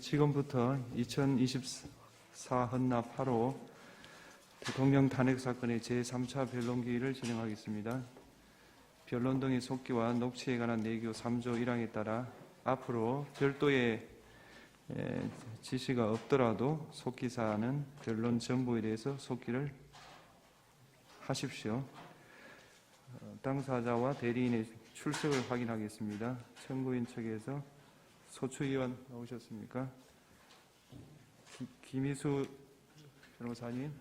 지금부터 2024 헌납 8호 대통령 탄핵 사건의 제3차 변론기일을 진행하겠습니다. 변론 등의 속기와 녹취에 관한 내규 3조 1항에 따라 앞으로 별도의 지시가 없더라도 속기사항은 변론 전부에 대해서 속기를 하십시오. 당사자와 대리인의 출석을 확인하겠습니다. 청구인 측에서 소추위원 나오셨습니까? 김희수 변호사님,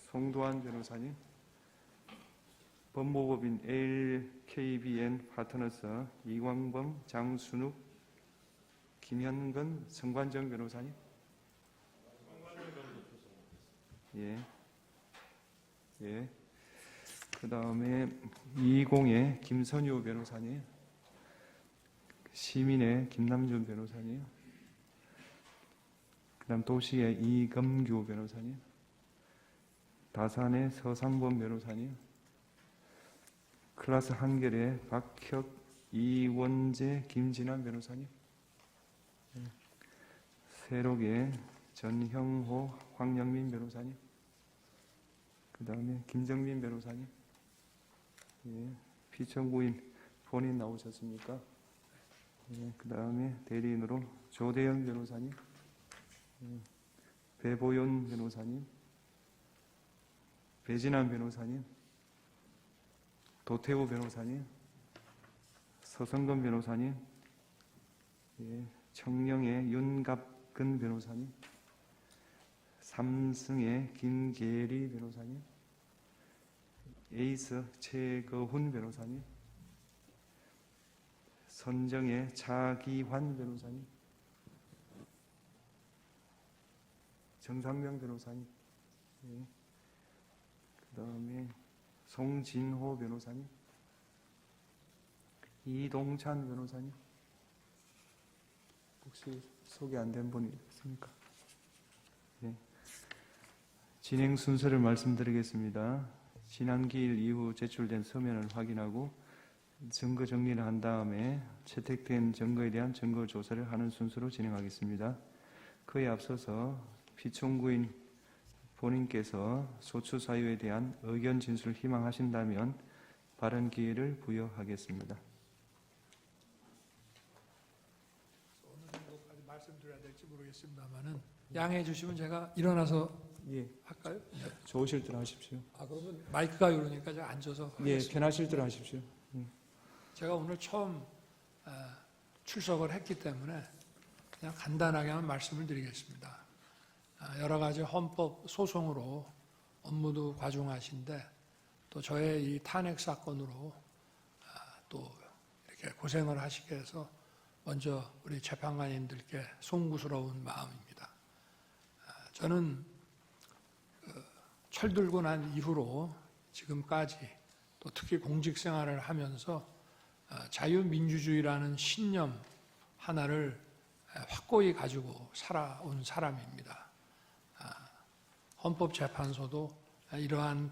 송도환 변호사님, 법무법인 LKBN 파트너스 이광범, 장순욱, 김현근, 성관정 변호사님. 예. 그 다음에 이공의 김선유 변호사님, 시민의 김남준 변호사님, 그 다음 도시의 이금규 변호사님, 다산의 서상범 변호사님, 클라스 한결의 박혁, 이원재, 김진환 변호사님, 세록의 전형호, 황영민 변호사님, 그 다음에 김정민 변호사님, 피청구인 본인 나오셨습니까? 그 다음에 대리인으로 조대영 변호사님, 배보연 변호사님, 배진환 변호사님, 도태우 변호사님, 서성근 변호사님, 청령의 윤갑근 변호사님, 삼승의 김계리 변호사님, 에이스 최거훈 변호사님, 선정의 차기환 변호사님, 정상명 변호사님, 그 다음에 송진호 변호사님, 이동찬 변호사님, 혹시 소개 안 된 분이 있습니까? 진행 순서를 말씀드리겠습니다. 지난 기일 이후 제출된 서면을 확인하고 증거 정리를 한 다음에 채택된 증거에 대한 증거 조사를 하는 순서로 진행하겠습니다. 그에 앞서서 피청구인 본인께서 소추 사유에 대한 의견 진술을 희망하신다면 발언 기회를 부여하겠습니다. 어느 정도까지 말씀드려야 될지 모르겠습니다만은 양해해 주시면 제가 일어나서 할까요? 좋으실 대로 하십시오. 그러면 마이크가 이러니까 제가 앉아서 하겠습니다. 편하실 대로 하십시오. 제가 오늘 처음 출석을 했기 때문에 그냥 간단하게만 말씀을 드리겠습니다. 여러 가지 헌법 소송으로 업무도 과중하신데 또 저의 이 탄핵 사건으로 또 이렇게 고생을 하시게 해서 먼저 우리 재판관님들께 송구스러운 마음입니다. 저는 철들고 난 이후로 지금까지 또 특히 공직 생활을 하면서 자유민주주의라는 신념 하나를 확고히 가지고 살아온 사람입니다. 헌법재판소도 이러한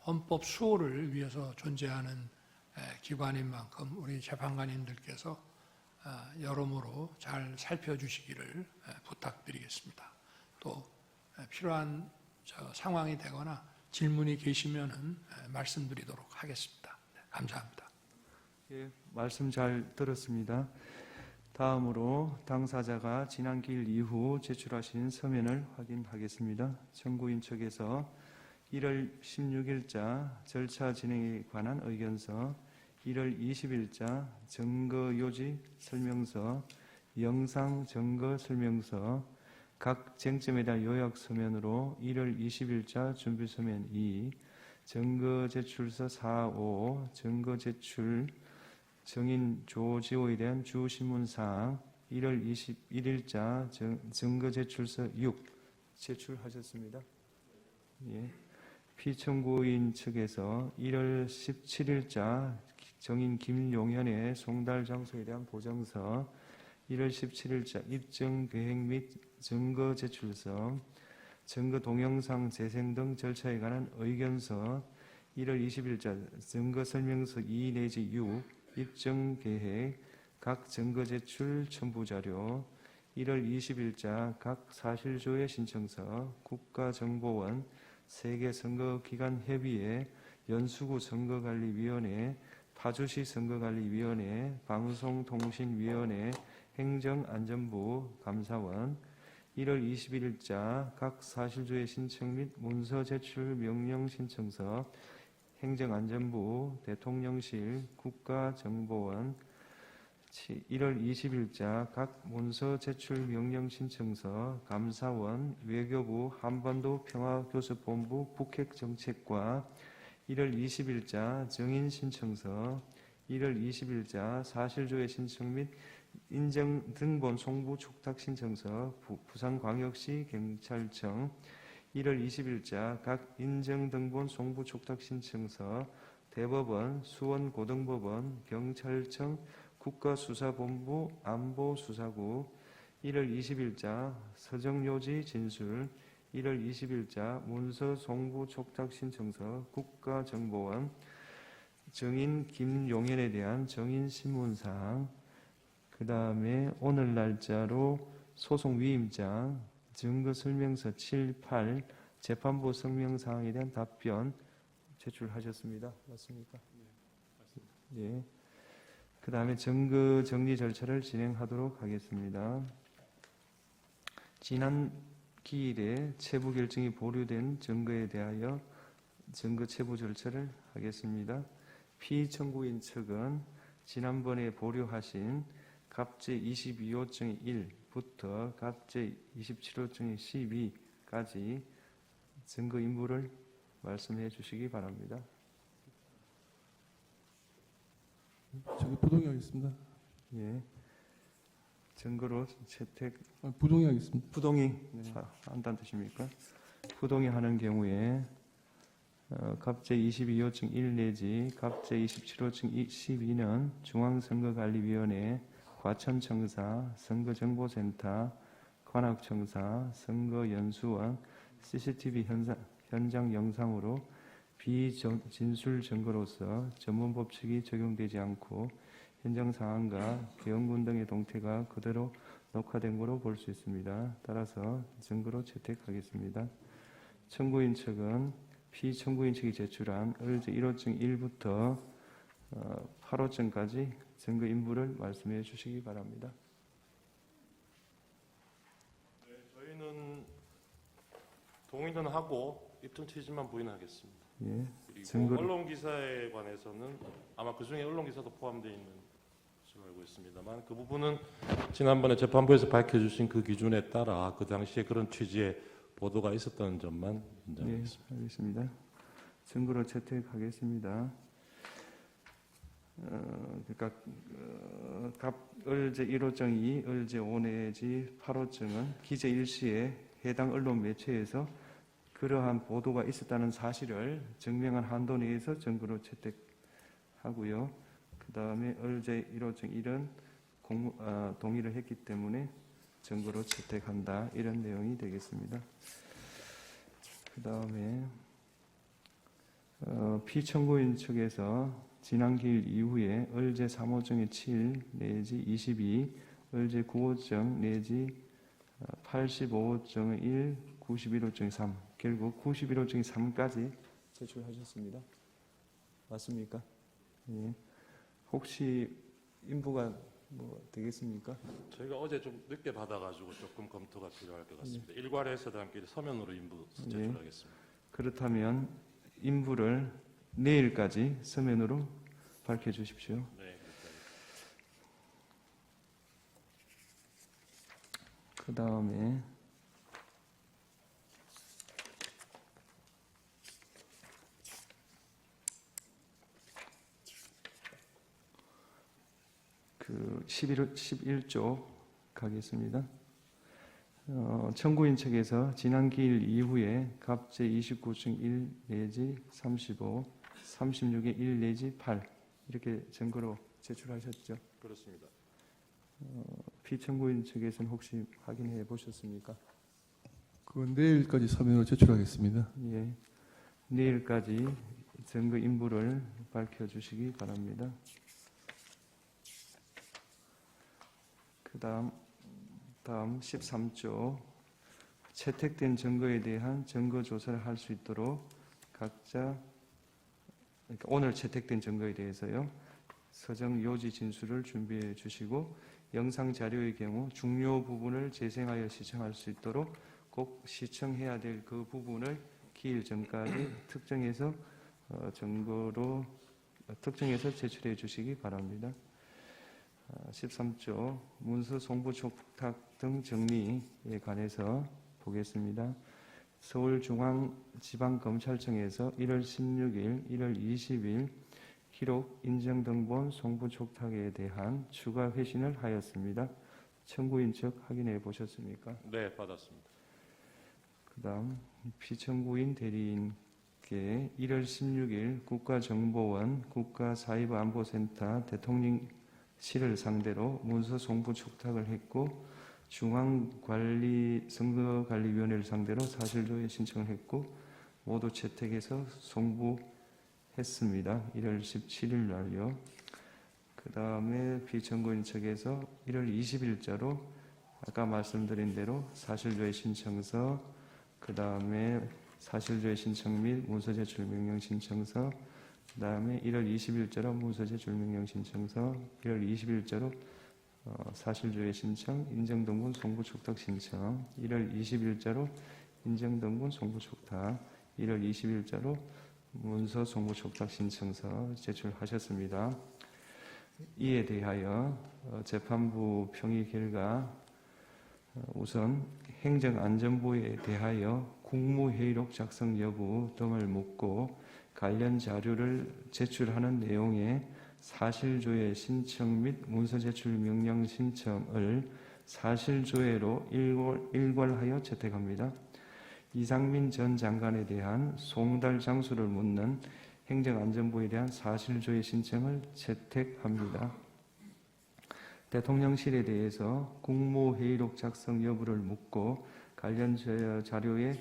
헌법 수호를 위해서 존재하는 기관인 만큼 우리 재판관님들께서 여러모로 잘 살펴주시기를 부탁드리겠습니다. 또 필요한 상황이 되거나 질문이 계시면은 말씀드리도록 하겠습니다. 감사합니다. 말씀 잘 들었습니다. 다음으로 당사자가 지난 기일 이후 제출하신 서면을 확인하겠습니다. 청구인 측에서 1월 16일자 절차 진행에 관한 의견서, 1월 20일자 증거요지 설명서, 영상 증거 설명서, 각 쟁점에 대한 요약 서면으로 1월 20일자 준비 서면 2, 증거 제출서 4, 5, 증거 제출 증인 조지호에 대한 주신문사항 1월 21일자 증거 제출서 6 제출하셨습니다. 피청구인 측에서 1월 17일자 정인 김용현의 송달 장소에 대한 보정서, 1월 17일자 입증 계획 및 증거 제출서, 증거 동영상 재생 등 절차에 관한 의견서, 1월 20일자 증거 설명서 2 내지 6, 입증 계획, 각 증거 제출 첨부 자료, 1월 20일자 각 사실조회 신청서 국가정보원 세계선거기관협의회 연수구 선거관리위원회 파주시 선거관리위원회 방송통신위원회 행정안전부 감사원 1월 21일자 각 사실조회 신청 및 문서 제출 명령 신청서 행정안전부 대통령실 국가정보원 1월 20일자 각 문서 제출 명령 신청서 감사원 외교부 한반도 평화교섭본부 북핵정책과 1월 20일자 정인 신청서 1월 20일자 사실조회 신청 및 인정 등본 송부 축탁 신청서 부산광역시 경찰청 1월 20일자 각 인정 등본 송부 축탁 신청서 대법원, 수원고등법원, 경찰청, 국가수사본부, 안보수사국 1월 20일자 서정요지 진술 1월 20일자 문서 송부 촉탁 신청서 국가정보원 정인 김용현에 대한 정인 신문사항 그 다음에 오늘 날짜로 소송 위임장 증거설명서 7, 8 재판부 성명사항에 대한 답변 제출하셨습니다. 맞습니까? 네, 맞습니다. 예. 그 다음에 증거 정리 절차를 진행하도록 하겠습니다. 지난 기일에 체부 결정이 보류된 증거에 대하여 증거 체부 절차를 하겠습니다. 피청구인 측은 지난번에 보류하신 갑제 22호증 1부터 갑제 27호증 12까지 증거 인물을 말씀해 주시기 바랍니다. 저기 부동의하겠습니다. 예. 증거로 채택 부동의하겠습니다. 부동의 한다는 뜻입니까? 부동의하는 경우에 갑제 22호증 1 내지 갑제 27호증 12는 중앙선거관리위원회, 과천청사, 선거정보센터, 관악청사, 선거연수원, CCTV 현장 영상으로 비진술 증거로서 전문법칙이 적용되지 않고 현장 상황과 개헌군 등의 동태가 그대로 녹화된 것으로 볼 수 있습니다. 따라서 증거로 채택하겠습니다. 청구인 측은 피청구인 측이 제출한 을제 1호증 1부터 8호증까지 증거 인물을 말씀해 주시기 바랍니다. 네, 저희는 동의는 하고 입증 취지만 부인하겠습니다. 예. 그리고 증거를- 언론 기사에 관해서는 아마 그 중에 언론 기사도 포함되어 있는 것으로 알고 있습니다만 그 부분은 지난번에 재판부에서 밝혀주신 그 기준에 따라 그 당시에 그런 취지의 보도가 있었다는 점만 네, 인정하겠습니다. 알겠습니다. 증거로 채택하겠습니다. 그러니까 을제 1호증 2, 을제 5 내지 8호증은 기재 일시에 해당 언론 매체에서 그러한 보도가 있었다는 사실을 증명한 한도 내에서 증거로 채택하고요. 그 다음에 을제 1호증 1은 동의를 했기 때문에 증거로 채택한다. 이런 내용이 되겠습니다. 그 다음에 피청구인 측에서 지난 기일 이후에 을제 3호증의 7 내지 22, 을제 9호증 내지 85호증의 1, 91호증의 3, 결국 91호증의 3까지 제출하셨습니다. 맞습니까? 예. 혹시 인부가 뭐 되겠습니까? 저희가 어제 좀 늦게 받아가지고 조금 검토가 필요할 것 같습니다. 일괄해서 함께 서면으로 인부 제출하겠습니다. 그렇다면 인부를 내일까지 서면으로 밝혀주십시오. 네, 그 다음에 그 11조 가겠습니다. 청구인 측에서 지난 기일 이후에 갑제 29층 1 내지 35, 36의 1 내지 8 이렇게 증거로 제출하셨죠. 그렇습니다. 피청구인 측에서는 혹시 확인해 보셨습니까? 그건 내일까지 서면으로 제출하겠습니다. 예, 내일까지 증거 인부를 밝혀주시기 바랍니다. 다음 13조 채택된 증거에 대한 증거 조사를 할 수 있도록 각자 그러니까 오늘 채택된 증거에 대해서요. 서정 요지 진술을 준비해 주시고 영상 자료의 경우 중요 부분을 재생하여 시청할 수 있도록 꼭 시청해야 될 그 부분을 기일 전까지 특정해서 증거로 특정해서 제출해 주시기 바랍니다. 13조 문서 송부 촉탁 등 정리에 관해서 보겠습니다. 서울중앙지방검찰청에서 1월 16일, 1월 20일 기록 인정등본 송부 촉탁에 대한 추가 회신을 하였습니다. 청구인 측 확인해 보셨습니까? 네, 받았습니다. 그 다음 피청구인 대리인께 1월 16일 국가정보원 국가사이버안보센터 대통령실을 상대로 문서 송부 촉탁을 했고 선거관리위원회를 상대로 사실조회 신청을 했고 모두 채택해서 송부했습니다. 1월 17일 날요. 그 다음에 피청구인 측에서 1월 20일자로 아까 말씀드린 대로 사실조회 신청서, 그 다음에 사실조회 신청 및 문서제출 명령 신청서, 그 다음에 1월 20일자로 문서제출 명령 신청서, 1월 20일자로 사실조회 신청, 인정등본 송부 촉탁 신청, 1월 20일자로 인정등본 송부 촉탁, 1월 20일자로 문서 송부 촉탁 신청서 제출하셨습니다. 이에 대하여 재판부 평의 결과 우선 행정안전부에 대하여 국무회의록 작성 여부 등을 묻고 관련 자료를 제출하는 내용의 사실조회 신청 및 문서제출 명령 신청을 사실조회로 일괄하여 채택합니다. 이상민 전 장관에 대한 송달 장소를 묻는 행정안전부에 대한 사실조회 신청을 채택합니다. 대통령실에 대해서 국무회의록 작성 여부를 묻고 관련 자료를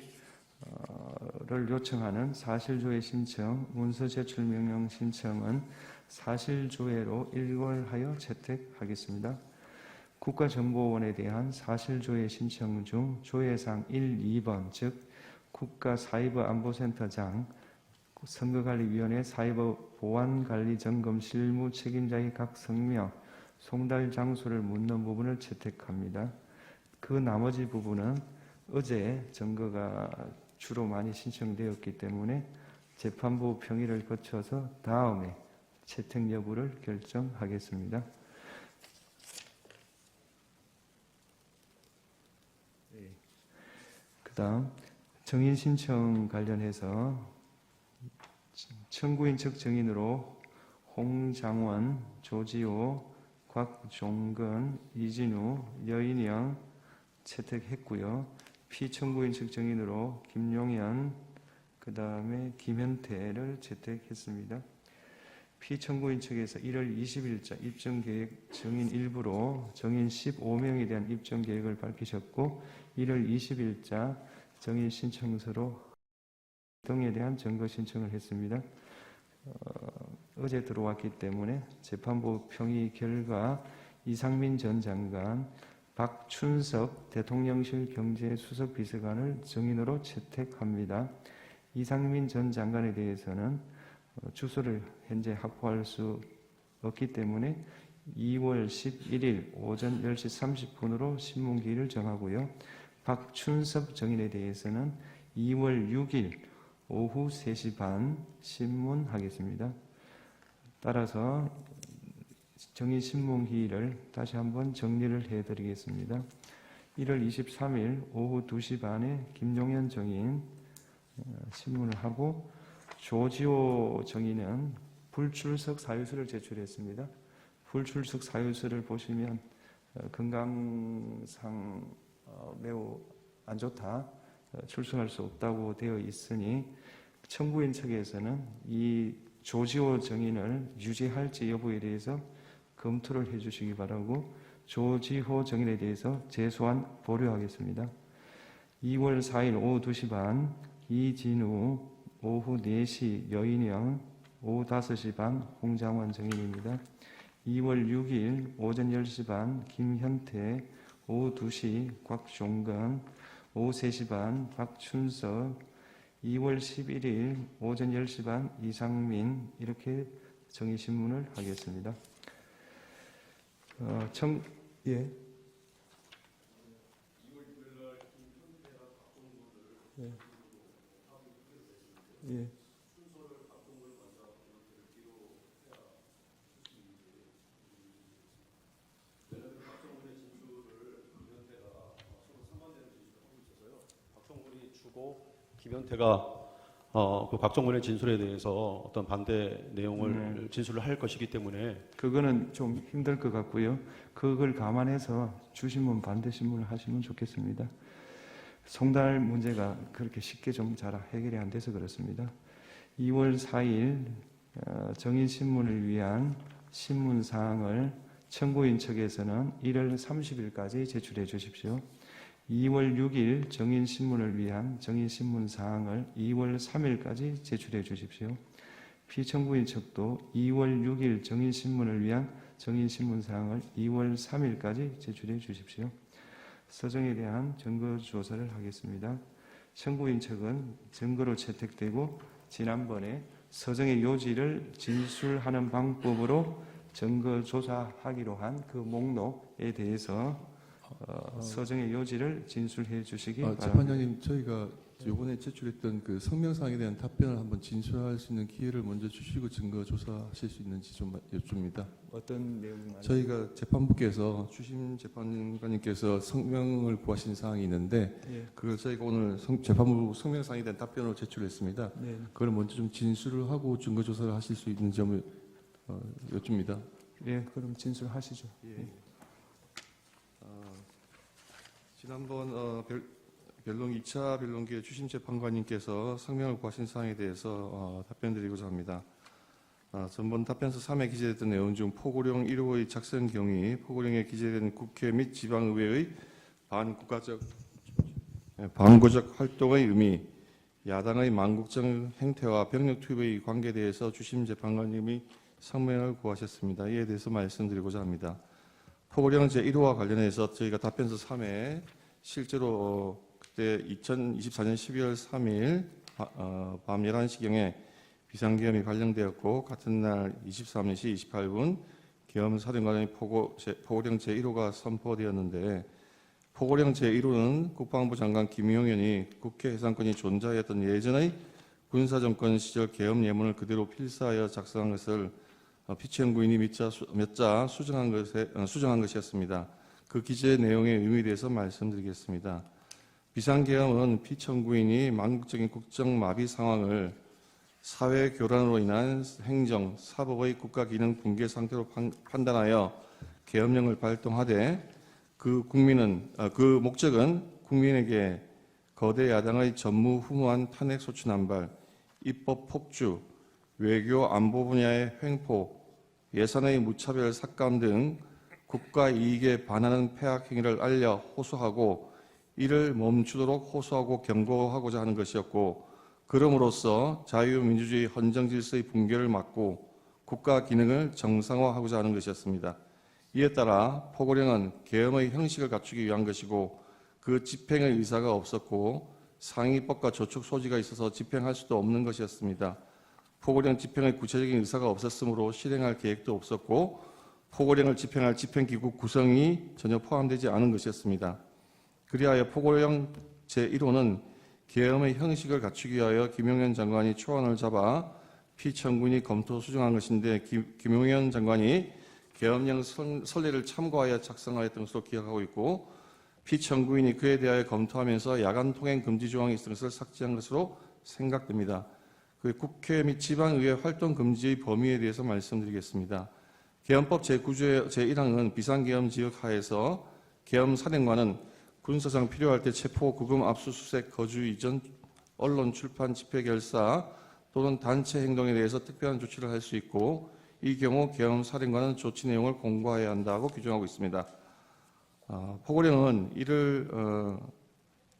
요청하는 사실조회 신청, 문서제출 명령 신청은 사실조회로 일괄하여 채택하겠습니다. 국가정보원에 대한 사실조회 신청 중 조회사항 1, 2번 즉 국가사이버안보센터장, 선거관리위원회 사이버보안관리점검 실무 책임자의 각 성명, 송달 장소를 묻는 부분을 채택합니다. 그 나머지 부분은 어제 증거가 주로 많이 신청되었기 때문에 재판부 평의를 거쳐서 다음에 채택 여부를 결정하겠습니다. 그 다음 정인 신청 관련해서 청구인 측 정인으로 홍장원, 조지호, 곽종근, 이진우, 여인영 채택했고요. 피청구인 측 정인으로 김용현, 그 다음에 김현태를 채택했습니다. 피청구인 측에서 1월 20일자 입정계획 정인 일부로 정인 15명에 대한 입정계획을 밝히셨고 1월 20일자 정인 신청서로 등에 대한 증거 신청을 했습니다. 어제 들어왔기 때문에 재판부 평의 결과 이상민 전 장관, 박춘석 대통령실 경제수석 비서관을 정인으로 채택합니다. 이상민 전 장관에 대해서는 주소를 현재 확보할 수 없기 때문에 2월 11일 오전 10시 30분으로 신문기일을 정하고요. 박춘석 정인에 대해서는 2월 6일 오후 3시 반 신문하겠습니다. 따라서 정인 신문기일을 다시 한번 정리를 해드리겠습니다. 1월 23일 오후 2시 반에 김용현 정인 신문을 하고 조지호 정인은 불출석 사유서를 제출했습니다. 불출석 사유서를 보시면 건강상 매우 안 좋다, 출석할 수 없다고 되어 있으니 청구인 측에서는 이 조지호 정인을 유지할지 여부에 대해서 검토를 해주시기 바라고 조지호 정인에 대해서 재소환 보류하겠습니다. 2월 4일 오후 2시 반 이진우, 오후 4시 여인영, 오후 5시 반 홍장원 정인입니다. 2월 6일 오전 10시 반 김현태, 오후 2시 곽종건, 오후 3시 반 박춘석, 2월 11일 오전 10시 반 이상민 이렇게 정의신문을 하겠습니다. 예. 예. 박정훈이 주고 김현태가 그 박정훈의 진술에 대해서 어떤 반대 내용을 진술을 할 것이기 때문에 그거는 좀 힘들 것 같고요. 그걸 감안해서 주신문 반대 신문을 하시면 좋겠습니다. 송달 문제가 그렇게 쉽게 좀 잘 해결이 안 돼서 그렇습니다. 2월 4일 정인신문을 위한 신문 사항을 청구인 측에서는 1월 30일까지 제출해 주십시오. 2월 6일 정인신문을 위한 정인신문 사항을 2월 3일까지 제출해 주십시오. 피청구인 측도 2월 6일 정인신문을 위한 정인신문 사항을 2월 3일까지 제출해 주십시오. 서정에 대한 증거 조사를 하겠습니다. 청구인 측은 증거로 채택되고 지난번에 서정의 요지를 진술하는 방법으로 증거 조사하기로 한 그 목록에 대해서 서정의 요지를 진술해 주시기 바랍니다. 재판장님, 저희가 이번에 제출했던 그 성명사항에 대한 답변을 한번 진술할 수 있는 기회를 먼저 주시고 증거 조사하실 수 있는지 좀 여쭙니다. 어떤 내용이 저희가 재판부께서 주심 재판관님께서 성명을 구하신 사항이 있는데 예. 그걸 저희가 오늘 재판부 성명사항에 대한 답변으로 제출했습니다. 네. 그걸 먼저 좀 진술을 하고 증거 조사를 하실 수 있는 점을 여쭙니다. 예, 그럼 진술하시죠. 예. 지난번 변론 2차 변론기에 주심 재판관님께서 성명을 구하신 사항에 대해서 답변드리고자 합니다. 전번 답변서 3에 기재됐던 내용 중 포고령 1호의 작성 경위, 포고령에 기재된 국회 및 지방의회의 반구적 활동의 의미, 야당의 망국적 행태와 병력 투입의 관계에 대해서 주심 재판관님이 성명을 구하셨습니다. 이에 대해서 말씀드리고자 합니다. 포고령 제1호와 관련해서 저희가 답변서 3에 실제로 그때 2024년 12월 3일 밤 11시경에 비상계엄이 발령되었고 같은 날 23시 28분 계엄사령관의 포고령 제1호가 선포되었는데 포고령 제1호는 국방부 장관 김용현이 국회 해산권이 존재하였던 예전의 군사정권 시절 계엄 예문을 그대로 필사하여 작성한 것을 피청구인이 몇 자 수정한 것이었습니다. 그 기재 내용의 의미에 대해서 말씀드리겠습니다. 비상계엄은 피청구인이 망국적인 국정마비 상황을 사회 교란으로 인한 행정, 사법의 국가기능 붕괴 상태로 판단하여 계엄령을 발동하되 그 목적은 국민에게 거대 야당의 전무후무한 탄핵 소추 남발, 입법 폭주, 외교 안보 분야의 횡포, 예산의 무차별 삭감 등 국가 이익에 반하는 폐악 행위를 알려 호소하고 이를 멈추도록 호소하고 경고하고자 하는 것이었고 그럼으로써 자유민주주의 헌정질서의 붕괴를 막고 국가 기능을 정상화하고자 하는 것이었습니다. 이에 따라 포고령은 계엄의 형식을 갖추기 위한 것이고 그 집행의 의사가 없었고 상위법과 저촉 소지가 있어서 집행할 수도 없는 것이었습니다. 포고령 집행의 구체적인 의사가 없었으므로 실행할 계획도 없었고 포고령을 집행할 집행기구 구성이 전혀 포함되지 않은 것이었습니다. 그리하여 포고령 제1호는 계엄의 형식을 갖추기 위하여 김용현 장관이 초안을 잡아 피청구인이 검토 수정한 것인데 김용현 장관이 계엄령 선례를 참고하여 작성하였던 것으로 기억하고 있고 피청구인이 그에 대하여 검토하면서 야간 통행 금지 조항이 있었던 것을 삭제한 것으로 생각됩니다. 그 국회 및 지방의회 활동 금지의 범위에 대해서 말씀드리겠습니다. 계엄법 제9조의 제1항은 비상계엄 지역 하에서 계엄 사령관은 군사상 필요할 때 체포, 구금, 압수수색, 거주 이전, 언론, 출판, 집회, 결사 또는 단체 행동에 대해서 특별한 조치를 할 수 있고 이 경우 계엄 사령관은 조치 내용을 공고해야 한다고 규정하고 있습니다. 포고령은 이를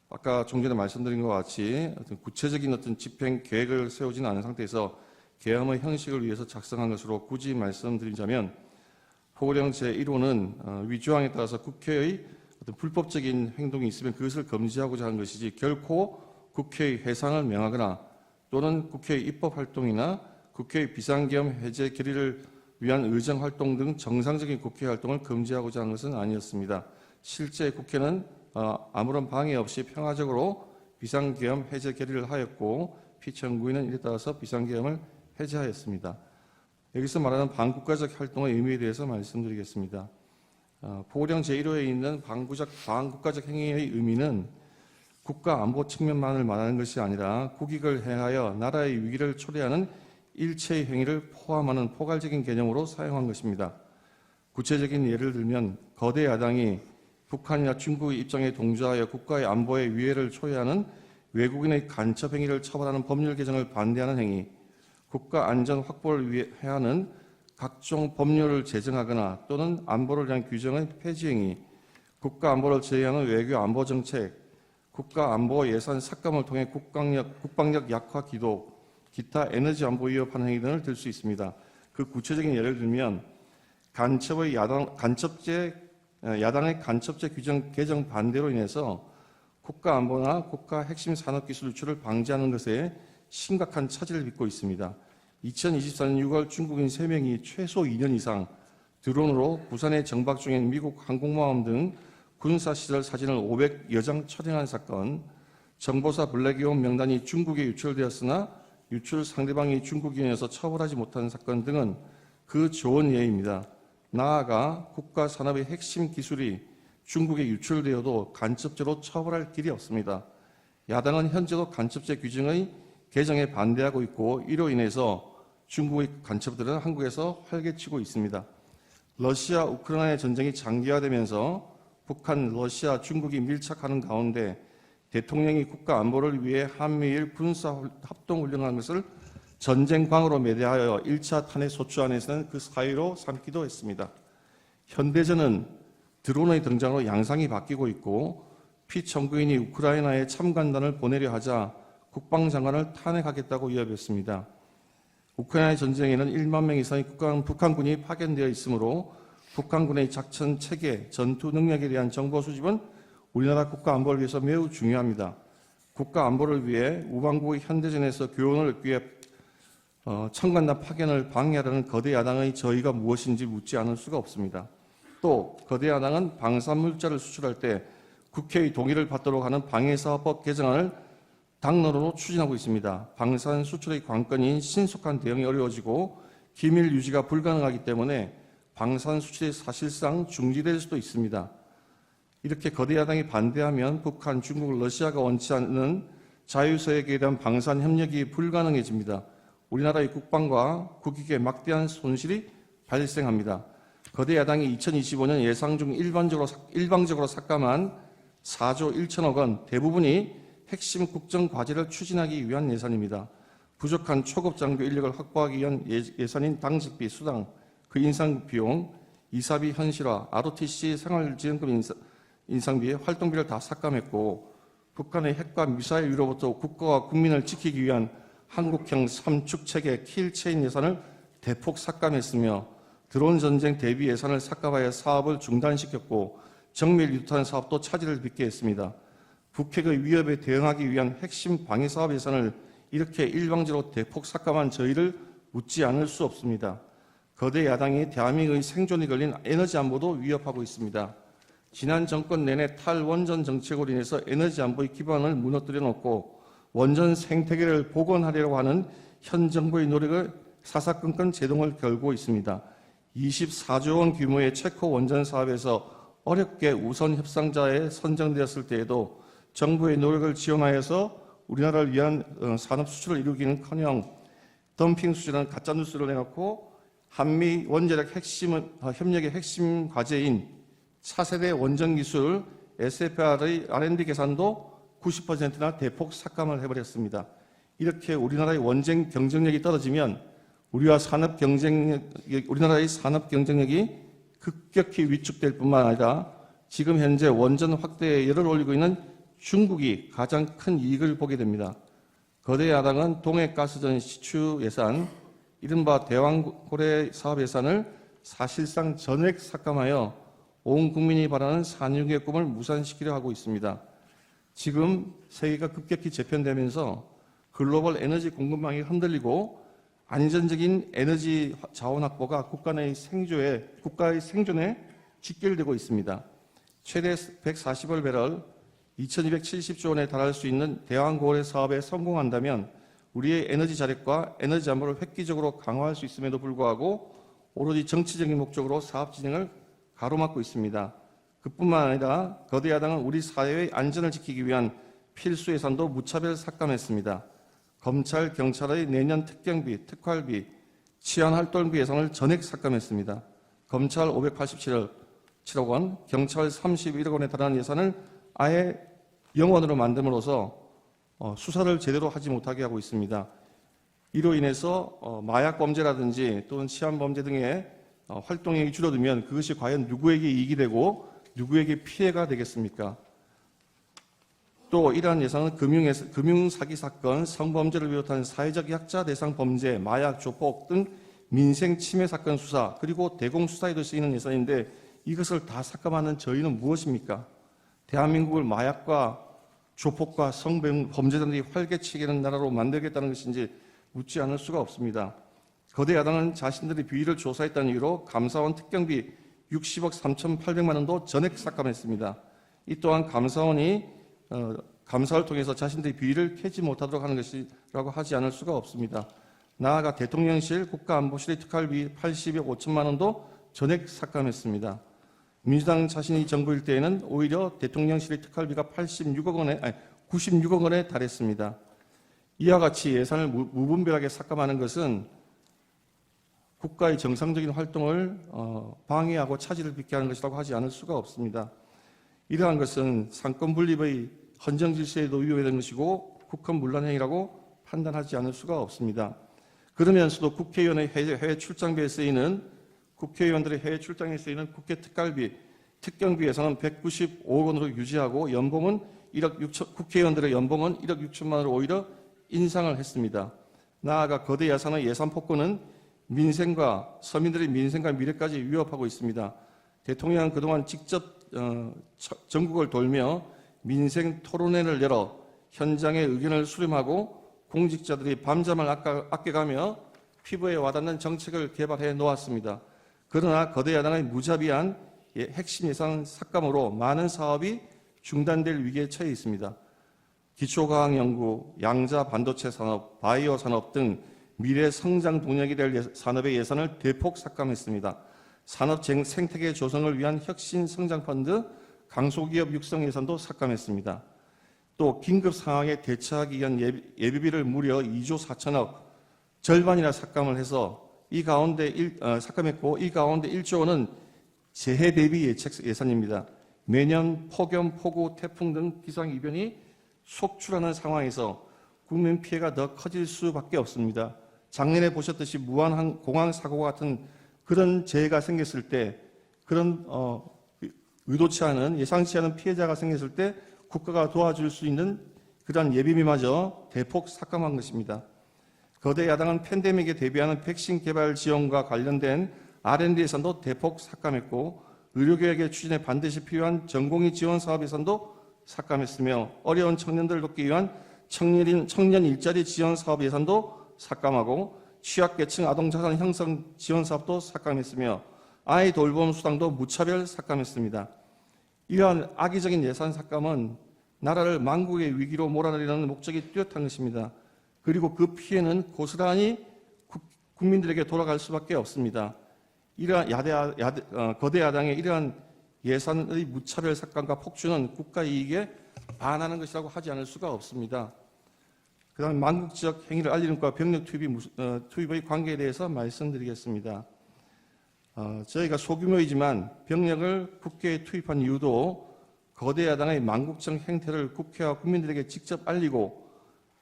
아까 좀 전에 말씀드린 것 같이 구체적인 어떤 집행 계획을 세우지는 않은 상태에서 계엄의 형식을 위해서 작성한 것으로 굳이 말씀드리자면 포고령 제1호는 위조항에 따라서 국회의 어떤 불법적인 행동이 있으면 그것을 금지하고자 하는 것이지 결코 국회의 해산을 명하거나 또는 국회의 입법활동이나 국회의 비상계엄 해제 결의를 위한 의정활동 등 정상적인 국회 활동을 금지하고자 하는 것은 아니었습니다. 실제 국회는 아무런 방해 없이 평화적으로 비상계엄 해제 결의를 하였고 피청구인은 이에 따라서 비상계엄을 해제하였습니다. 여기서 말하는 반국가적 활동의 의미에 대해서 말씀드리겠습니다. 보령 제1호에 있는 반국가적 행위의 의미는 국가 안보 측면만을 말하는 것이 아니라 국익을 행하여 나라의 위기를 초래하는 일체의 행위를 포함하는 포괄적인 개념으로 사용한 것입니다. 구체적인 예를 들면 거대 야당이 북한이나 중국의 입장에 동조하여 국가의 안보에 위해를 초래하는 외국인의 간첩 행위를 처벌하는 법률 개정을 반대하는 행위, 국가 안전 확보를 위해 하는 각종 법률을 제정하거나 또는 안보를 위한 규정의 폐지 행위, 국가 안보를 제외하는 외교 안보 정책, 국가 안보 예산 삭감을 통해 국방력 약화 기도, 기타 에너지 안보 위협하는 행위 등을 들 수 있습니다. 그 구체적인 예를 들면 야당의 간첩죄 규정 개정 반대로 인해서 국가 안보나 국가 핵심 산업 기술 유출을 방지하는 것에 심각한 차질을 빚고 있습니다. 2024년 6월 중국인 3명이 최소 2년 이상 드론으로 부산에 정박 중인 미국 항공모함 등 군사시설 사진을 500여 장 촬영한 사건, 정보사 블랙이온 명단이 중국에 유출되었으나 유출 상대방이 중국인이어서 처벌하지 못한 사건 등은 그 좋은 예입니다. 나아가 국가 산업의 핵심 기술이 중국에 유출되어도 간첩죄로 처벌할 길이 없습니다. 야당은 현재도 간첩죄 규정의 개정에 반대하고 있고 이로 인해서 중국의 간첩들은 한국에서 활개치고 있습니다. 러시아 우크라이나 전쟁이 장기화되면서 북한, 러시아, 중국이 밀착하는 가운데 대통령이 국가 안보를 위해 한미일 군사 합동훈련하는 것을 전쟁광으로 매대하여 1차 탄핵 소추안에서는 그 사유로 삼기도 했습니다. 현대전은 드론의 등장으로 양상이 바뀌고 있고 피청구인이 우크라이나에 참관단을 보내려 하자 국방장관을 탄핵하겠다고 위협했습니다. 우크라이나 전쟁에는 1만 명 이상의 북한군이 파견되어 있으므로 북한군의 작전 체계, 전투 능력에 대한 정보 수집은 우리나라 국가 안보를 위해서 매우 중요합니다. 국가 안보를 위해 우방국의 현대전에서 교훈을 얻기 위해 청관단 파견을 방해하려는 거대 야당의 저의가 무엇인지 묻지 않을 수가 없습니다. 또 거대 야당은 방산물자를 수출할 때 국회의 동의를 받도록 하는 방해사업법 개정안을 당론으로 추진하고 있습니다. 방산 수출의 관건인 신속한 대응이 어려워지고 기밀 유지가 불가능하기 때문에 방산 수출이 사실상 중지될 수도 있습니다. 이렇게 거대 야당이 반대하면 북한, 중국, 러시아가 원치 않는 자유서약에 대한 방산 협력이 불가능해집니다. 우리나라의 국방과 국익에 막대한 손실이 발생합니다. 거대 야당이 2025년 예상 중 일방적으로 삭감한 4조 1천억 원 대부분이 핵심 국정 과제를 추진하기 위한 예산입니다. 부족한 초급 장교 인력을 확보하기 위한 예산인 당직비, 수당, 그 인상 비용, 이사비 현실화, ROTC 생활지원금 인상비, 활동비를 다 삭감했고 북한의 핵과 미사일 위로부터 국가와 국민을 지키기 위한 한국형 삼축체계 킬체인 예산을 대폭 삭감했으며 드론 전쟁 대비 예산을 삭감하여 사업을 중단시켰고 정밀 유탄 사업도 차질을 빚게 했습니다. 북핵의 위협에 대응하기 위한 핵심 방위 사업 예산을 이렇게 일방적으로 대폭 삭감한 저희를 묻지 않을 수 없습니다. 거대 야당이 대한민국의 생존이 걸린 에너지 안보도 위협하고 있습니다. 지난 정권 내내 탈원전 정책으로 인해서 에너지 안보의 기반을 무너뜨려 놓고 원전 생태계를 복원하려고 하는 현 정부의 노력을 사사건건 제동을 걸고 있습니다. 24조 원 규모의 체코 원전 사업에서 어렵게 우선 협상자에 선정되었을 때에도 정부의 노력을 지원하여서 우리나라를 위한 산업 수출을 이루기는커녕 덤핑 수준의 가짜뉴스를 내놓고 한미 원자력 협력의 핵심 과제인 차세대 원전기술 SFR의 R&D 계산도 90%나 대폭 삭감을 해버렸습니다. 이렇게 우리나라의 원전 경쟁력이 떨어지면 우리나라의 산업 경쟁력이 급격히 위축될 뿐만 아니라 지금 현재 원전 확대에 열을 올리고 있는 중국이 가장 큰 이익을 보게 됩니다. 거대 야당은 동해가스전 시추 예산, 이른바 대왕고래 사업 예산을 사실상 전액 삭감하여 온 국민이 바라는 산유국의 꿈을 무산시키려 하고 있습니다. 지금 세계가 급격히 재편되면서 글로벌 에너지 공급망이 흔들리고 안전적인 에너지 자원 확보가 국가의 생존에 직결되고 있습니다. 최대 140억 배럴 2270조 원에 달할 수 있는 대왕고래 사업에 성공한다면 우리의 에너지 자력과 에너지 안보를 획기적으로 강화할 수 있음에도 불구하고 오로지 정치적인 목적으로 사업 진행을 가로막고 있습니다. 그뿐만 아니라 거대 야당은 우리 사회의 안전을 지키기 위한 필수 예산도 무차별 삭감했습니다. 검찰, 경찰의 내년 특경비, 특활비, 치안활동비 예산을 전액 삭감했습니다. 검찰 587억 원, 경찰 31억 원에 달하는 예산을 아예 0원으로 만듦으로써 수사를 제대로 하지 못하게 하고 있습니다. 이로 인해서 마약 범죄라든지 또는 치안 범죄 등의 활동이 줄어들면 그것이 과연 누구에게 이익이 되고 누구에게 피해가 되겠습니까? 또 이러한 예산은 금융사기 사건, 성범죄를 비롯한 사회적 약자 대상 범죄, 마약, 조폭 등 민생 침해 사건 수사 그리고 대공수사에도 쓰이는 예산인데 이것을 다 삭감하는 저희는 무엇입니까? 대한민국을 마약과 조폭과 성범죄자들이 활개치게 나라로 만들겠다는 것인지 묻지 않을 수가 없습니다. 거대 야당은 자신들의 비위를 조사했다는 이유로 감사원 특경비 60억 3,800만 원도 전액 삭감했습니다. 이 또한 감사원이 감사를 통해서 자신들의 비위를 캐지 못하도록 하는 것이라고 하지 않을 수가 없습니다. 나아가 대통령실, 국가안보실의 특활비 80억 5천만 원도 전액 삭감했습니다. 민주당 자신이 정부일 때에는 오히려 대통령실의 특활비가 96억 원에 달했습니다. 이와 같이 예산을 무분별하게 삭감하는 것은 국가의 정상적인 활동을 방해하고 차질을 빚게 하는 것이라고 하지 않을 수가 없습니다. 이러한 것은 상권 분립의 헌정 질서에도 위배되는 것이고 국헌문란행위라고 판단하지 않을 수가 없습니다. 그러면서도 국회의원의 해외 출장비에 쓰이는 국회의원들의 해외 출장에 쓰이는 국회 특갈비, 특경비 예산은 195억 원으로 유지하고 연봉은 국회의원들의 연봉은 1억 6천만 원으로 오히려 인상을 했습니다. 나아가 거대 예산의 예산 폭거는 민생과 서민들의 민생과 미래까지 위협하고 있습니다. 대통령은 그동안 직접 전국을 돌며 민생 토론회를 열어 현장의 의견을 수렴하고 공직자들이 밤잠을 아껴가며 피부에 와닿는 정책을 개발해 놓았습니다. 그러나 거대 야당의 무자비한 핵심 예산 삭감으로 많은 사업이 중단될 위기에 처해 있습니다. 기초과학연구, 양자 반도체 산업, 바이오 산업 등 미래 성장 동력이 될 산업의 예산을 대폭 삭감했습니다. 산업 생태계 조성을 위한 혁신 성장 펀드, 강소기업 육성 예산도 삭감했습니다. 또 긴급 상황에 대처하기 위한 예비비를 무려 2조 4천억, 절반이나 삭감을 해서 삭감했고 이 가운데 1조 원은 재해 대비 예산입니다. 매년 폭염, 폭우, 태풍 등 기상이변이 속출하는 상황에서 국민 피해가 더 커질 수밖에 없습니다. 작년에 보셨듯이 무한 공항 사고 같은 그런 재해가 생겼을 때, 그런 의도치 않은 예상치 않은 피해자가 생겼을 때 국가가 도와줄 수 있는 그러한 예비비마저 대폭 삭감한 것입니다. 거대 야당은 팬데믹에 대비하는 백신 개발 지원과 관련된 R&D 예산도 대폭 삭감했고 의료개혁의 추진에 반드시 필요한 전공의 지원 사업 예산도 삭감했으며 어려운 청년들을 돕기 위한 청년 일자리 지원 사업 예산도 삭감하고 취약계층 아동자산 형성 지원 사업도 삭감했으며 아이 돌봄 수당도 무차별 삭감했습니다. 이러한 악의적인 예산 삭감은 나라를 망국의 위기로 몰아내려는 목적이 뚜렷한 것입니다. 그리고 그 피해는 고스란히 국민들에게 돌아갈 수밖에 없습니다. 이러한 거대 야당의 이러한 예산의 무차별 삭감과 폭주는 국가 이익에 반하는 것이라고 하지 않을 수가 없습니다. 그다음 망국적 행위를 알리는 것과 병력 투입의 관계에 대해서 말씀드리겠습니다. 저희가 소규모이지만 병력을 국회에 투입한 이유도 거대 야당의 망국적 행태를 국회와 국민들에게 직접 알리고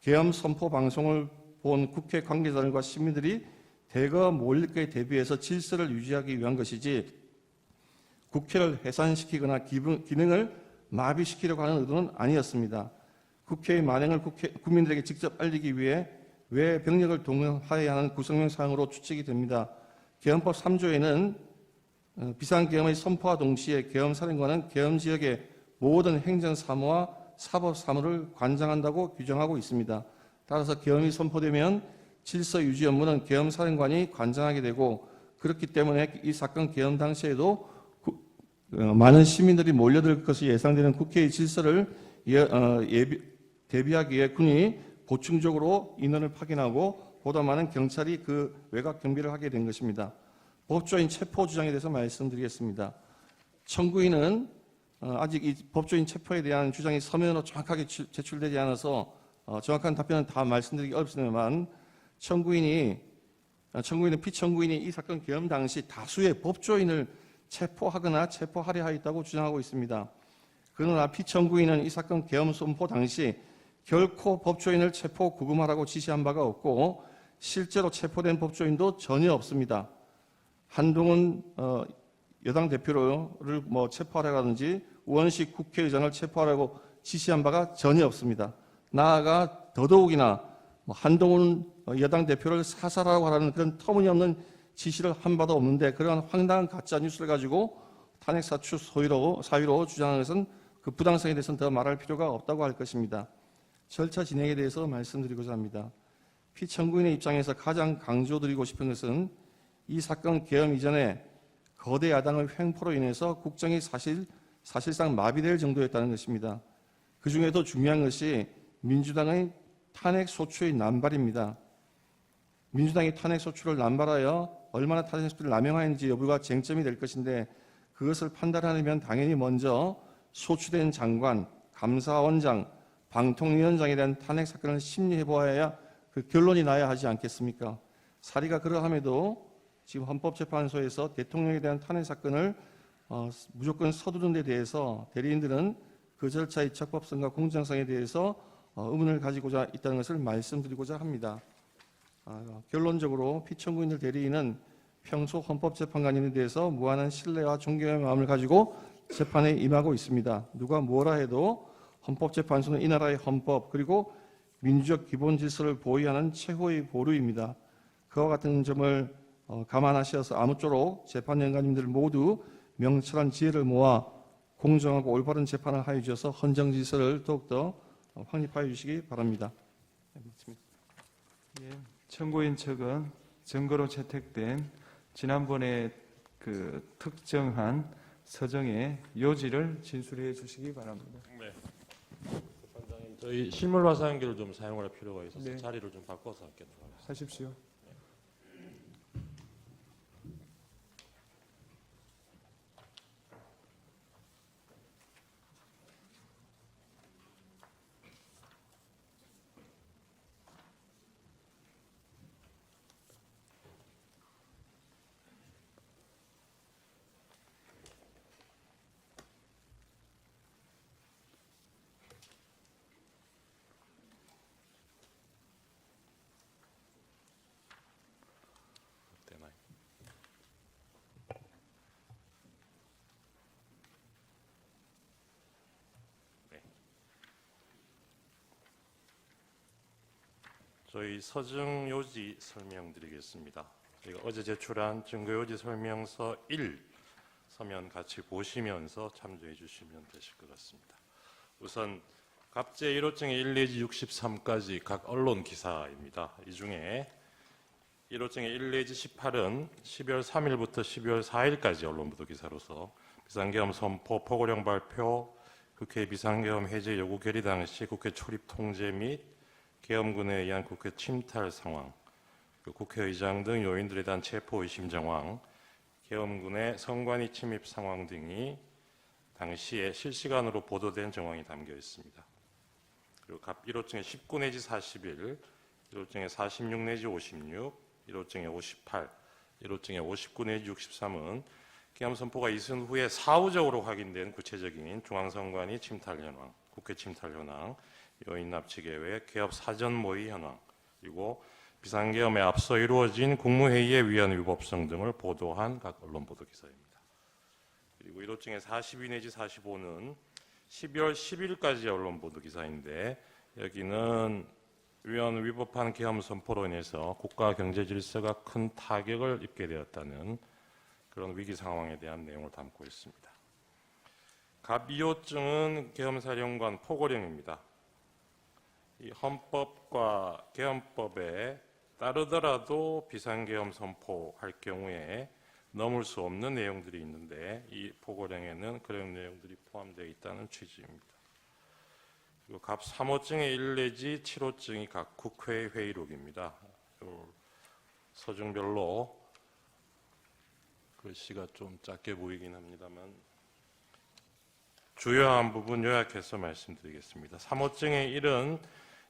계엄 선포 방송을 본 국회 관계자들과 시민들이 대거 몰릴 것에 대비해서 질서를 유지하기 위한 것이지 국회를 해산시키거나 기능을 마비시키려고 하는 의도는 아니었습니다. 국회의 만행을 국민들에게 직접 알리기 위해 왜 병력을 동원하여야 하는 구성명 사항으로 추측이 됩니다. 개헌법 3조에는 비상계엄의 선포와 동시에 계엄사령관은 계엄 지역의 모든 행정사무와 사법사무를 관장한다고 규정하고 있습니다. 따라서 계엄이 선포되면 질서 유지 업무는 계엄사령관이 관장하게 되고, 그렇기 때문에 이 사건 계엄 당시에도 많은 시민들이 몰려들 것이 예상되는 국회의 질서를 대비하기 위해 군이 보충적으로 인원을 파견하고 보다 많은 경찰이 그 외곽 경비를 하게 된 것입니다. 법조인 체포 주장에 대해서 말씀드리겠습니다. 청구인은 아직 이 법조인 체포에 대한 주장이 서면으로 정확하게 제출되지 않아서 정확한 답변은 다 말씀드리기 어렵습니다만, 청구인은 피청구인이 이 사건 계엄 당시 다수의 법조인을 체포하거나 체포하려 하였다고 주장하고 있습니다. 그러나 피청구인은 이 사건 계엄 선포 당시 결코 법조인을 체포 구금하라고 지시한 바가 없고, 실제로 체포된 법조인도 전혀 없습니다. 한동훈 여당 대표를 체포하라든지 우원식 국회의장을 체포하라고 지시한 바가 전혀 없습니다. 나아가 더더욱이나 한동훈 여당 대표를 사살하라고 하라는 그런 터무니없는 지시를 한 바도 없는데, 그러한 황당한 가짜 뉴스를 가지고 탄핵 사추 사유로 주장하는 것은 그 부당성에 대해서는 더 말할 필요가 없다고 할 것입니다. 절차 진행에 대해서 말씀드리고자 합니다. 피청구인의 입장에서 가장 강조드리고 싶은 것은 이 사건 계엄 이전에 거대 야당의 횡포로 인해서 국정이 사실상 마비될 정도였다는 것입니다. 그 중에도 중요한 것이 민주당의 탄핵 소추의 남발입니다. 민주당이 탄핵 소추를 남발하여 얼마나 탄핵 소추를 남용하였는지 여부가 쟁점이 될 것인데, 그것을 판단하려면 당연히 먼저 소추된 장관, 감사원장, 방통위원장에 대한 탄핵 사건을 심리해 보아야 그 결론이 나야 하지 않겠습니까? 사리가 그러함에도 지금 헌법재판소에서 대통령에 대한 탄핵 사건을 무조건 서두른 데 대해서 대리인들은 그 절차의 적법성과 공정성에 대해서 의문을 가지고자 있다는 것을 말씀드리고자 합니다. 결론적으로 피청구인들 대리인은 평소 헌법재판관인에 대해서 무한한 신뢰와 존경의 마음을 가지고 재판에 임하고 있습니다. 누가 뭐라 해도 헌법재판소는 이 나라의 헌법 그리고 민주적 기본 질서를 보위하는 최고의 보루입니다. 그와 같은 점을 감안하셔서 아무쪼록 재판연관님들 모두 명철한 지혜를 모아 공정하고 올바른 재판을 하여 주셔서 헌정 질서를 더욱더 확립하여 주시기 바랍니다. 예, 청구인 측은 증거로 채택된 지난번에 그 특정한 서정의 요지를 진술해 주시기 바랍니다. 네. 재판장님, 저희 실물 화상기를 좀 사용할 필요가 있어서 네. 자리를 좀 바꿔서 할게요. 하십시오. 되나요? 네. 저희 서증 요지 설명드리겠습니다. 저희가 어제 제출한 증거 요지 설명서 1 서면 같이 보시면서 참조해 주시면 되실 것 같습니다. 우선 갑제 1호증의 1 내지 63까지 각 언론 기사입니다. 이 중에 1호증의 1 내지 18은 12월 3일부터 12월 4일까지 언론 보도 기사로서 비상계엄 선포, 포고령 발표, 국회 비상계엄 해제 요구 결의 당시 국회 출입 통제 및 계엄군에 의한 국회 침탈 상황, 국회의장 등 요인들에 대한 체포 의심 정황, 계엄군의 선관위 침입 상황 등이 당시에 실시간으로 보도된 정황이 담겨 있습니다. 그리고 갑 1호증의 19 내지 41, 1호증의 46 내지 56, 1호증의 58, 1호증의 59 내지 63은 계엄 선포가 있은 후에 사후적으로 확인된 구체적인 중앙선관위 침탈 현황, 국회 침탈 현황, 요인 납치 계획, 개업 사전 모의 현황, 그리고 비상계엄에 앞서 이루어진 국무회의의 위헌 위법성 등을 보도한 각 언론 보도 기사입니다. 그리고 1호증의 42 내지 45는 12월 10일까지 언론 보도 기사인데, 여기는 위헌 위법한 계엄 선포로 인해서 국가 경제 질서가 큰 타격을 입게 되었다는 그런 위기 상황에 대한 내용을 담고 있습니다. 갑 2호증은 계엄사령관 포고령입니다. 이 헌법과 계엄법에 따르더라도 비상계엄 선포할 경우에 넘을 수 없는 내용들이 있는데 이 포고령에는 그런 내용들이 포함되어 있다는 취지입니다. 그리고 갑 3호증의 1 내지 7호증이 각 국회 회의록입니다. 서중별로 글씨가 좀 작게 보이긴 합니다만 주요한 부분 요약해서 말씀드리겠습니다. 3호증의 1은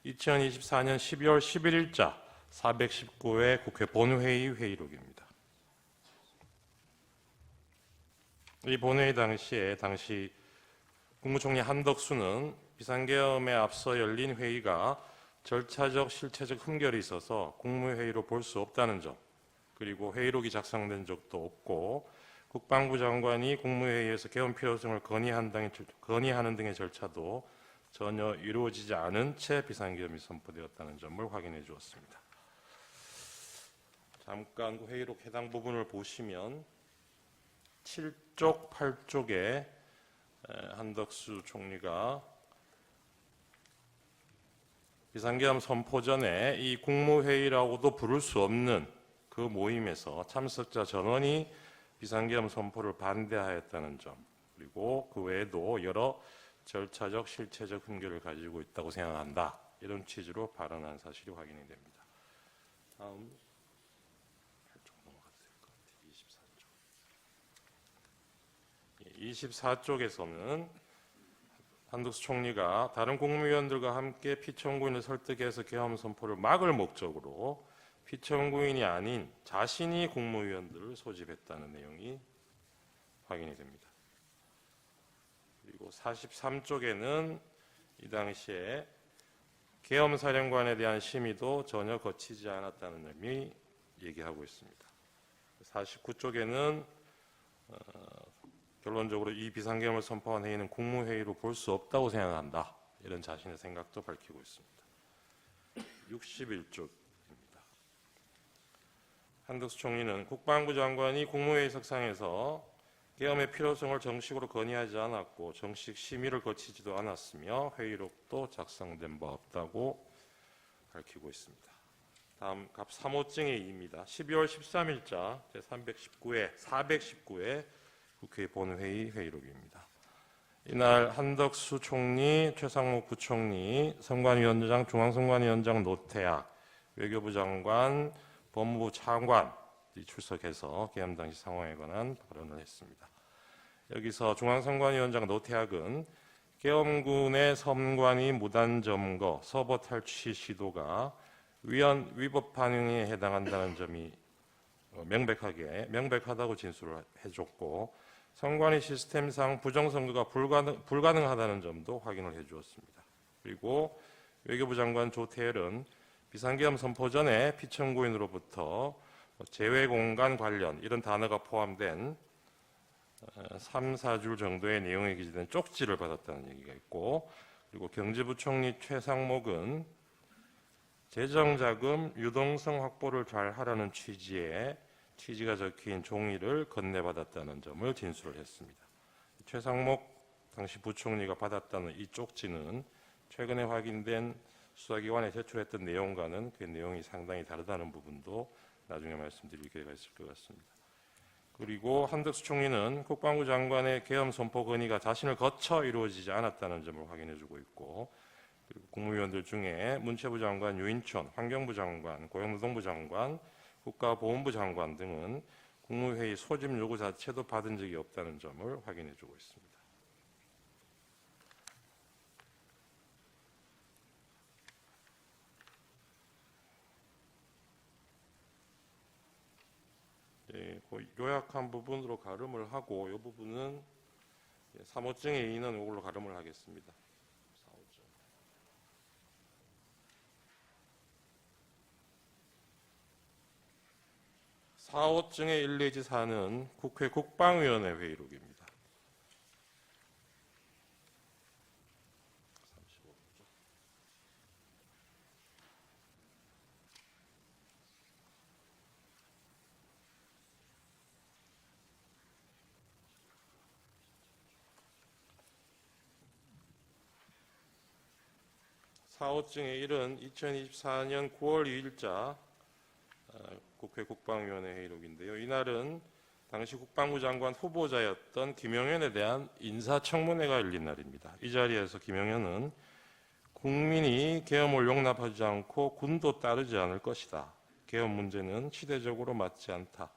2024년 12월 11일자 419회 국회 본회의 회의록입니다. 이 본회의 당시에 당시 국무총리 한덕수는 비상계엄에 앞서 열린 회의가 절차적 실체적 흠결이 있어서 국무회의로 볼 수 없다는 점, 그리고 회의록이 작성된 적도 없고 국방부 장관이 국무회의에서 계엄 필요성을 건의하는 등의 절차도 전혀 이루어지지 않은 채 비상계엄이 선포되었다는 점을 확인해 주었습니다. 잠깐 그 회의록 해당 부분을 보시면 7쪽, 8쪽에 한덕수 총리가 비상계엄 선포 전에 이 국무회의라고도 부를 수 없는 그 모임에서 참석자 전원이 비상계엄 선포를 반대하였다는 점, 그리고 그 외에도 여러 절차적, 실체적 흠결을 가지고 있다고 생각한다. 이런 취지로 발언한 사실이 확인이 됩니다. 다음 8쪽 넘어가도 될 것 같아요. 24쪽에서는 한덕수 총리가 다른 국무위원들과 함께 피청구인을 설득해서 계엄 선포를 막을 목적으로 피청구인이 아닌 자신이 국무위원들을 소집했다는 내용이 확인이 됩니다. 그리고 43쪽에는 이 당시에 계엄사령관에 대한 심의도 전혀 거치지 않았다는 점이 얘기하고 있습니다. 49쪽에는 결론적으로 이 비상계엄을 선포한 회의는 국무회의로 볼 수 없다고 생각한다. 이런 자신의 생각도 밝히고 있습니다. 61쪽입니다. 한덕수 총리는 국방부 장관이 국무회의 석상에서 계엄의 필요성을 정식으로 건의하지 않았고 정식 심의를 거치지도 않았으며 회의록도 작성된 바 없다고 밝히고 있습니다. 다음 갑 3호증의 2입니다. 12월 13일자 제319회 419회 국회 본회의 회의록입니다. 이날 한덕수 총리, 최상목 부총리, 선관위원장, 중앙선관위원장 노태악, 외교부 장관, 법무부 차관이 출석해서 계엄 당시 상황에 관한 발언을 했습니다. 여기서 중앙선관위원장 노태악은 계엄군의 선관위 무단 점거, 서버 탈취 시도가 위법 반응에 해당한다는 점이 명백하다고 진술을 해줬고 선관위 시스템상 부정선거가 불가능하다는 점도 확인을 해주었습니다. 그리고 외교부 장관 조태열은 비상계엄 선포 전에 피청구인으로부터 재외공간 관련 이런 단어가 포함된 3, 4줄 정도의 내용에 기재된 쪽지를 받았다는 얘기가 있고, 그리고 경제부총리 최상목은 재정자금 유동성 확보를 잘 하라는 취지가 적힌 종이를 건네받았다는 점을 진술을 했습니다. 최상목 당시 부총리가 받았다는 이 쪽지는 최근에 확인된 수사기관에 제출했던 내용과는 그 내용이 상당히 다르다는 부분도 나중에 말씀드릴 기회가 있을 것 같습니다. 그리고 한덕수 총리는 국방부 장관의 계엄 선포 건의가 자신을 거쳐 이루어지지 않았다는 점을 확인해주고 있고, 그리고 국무위원들 중에 문체부 장관 유인촌, 환경부 장관, 고용노동부 장관, 국가보훈부 장관 등은 국무회의 소집 요구 자체도 받은 적이 없다는 점을 확인해주고 있습니다. 그 요약한 부분으로 가름을 하고 이 부분은 3호증의 2는 이걸로 가름을 하겠습니다. 4호증의 1 내지 4는 국회 국방위원회 회의록입니다. 35쪽. 4호증의 1은 2024년 9월 2일자 국회 국방위원회 회의록인데요. 이날은 당시 국방부 장관 후보자였던 김영현에 대한 인사청문회가 열린 날입니다. 이 자리에서 김영현은 국민이 계엄을 용납하지 않고 군도 따르지 않을 것이다. 계엄 문제는 시대적으로 맞지 않다.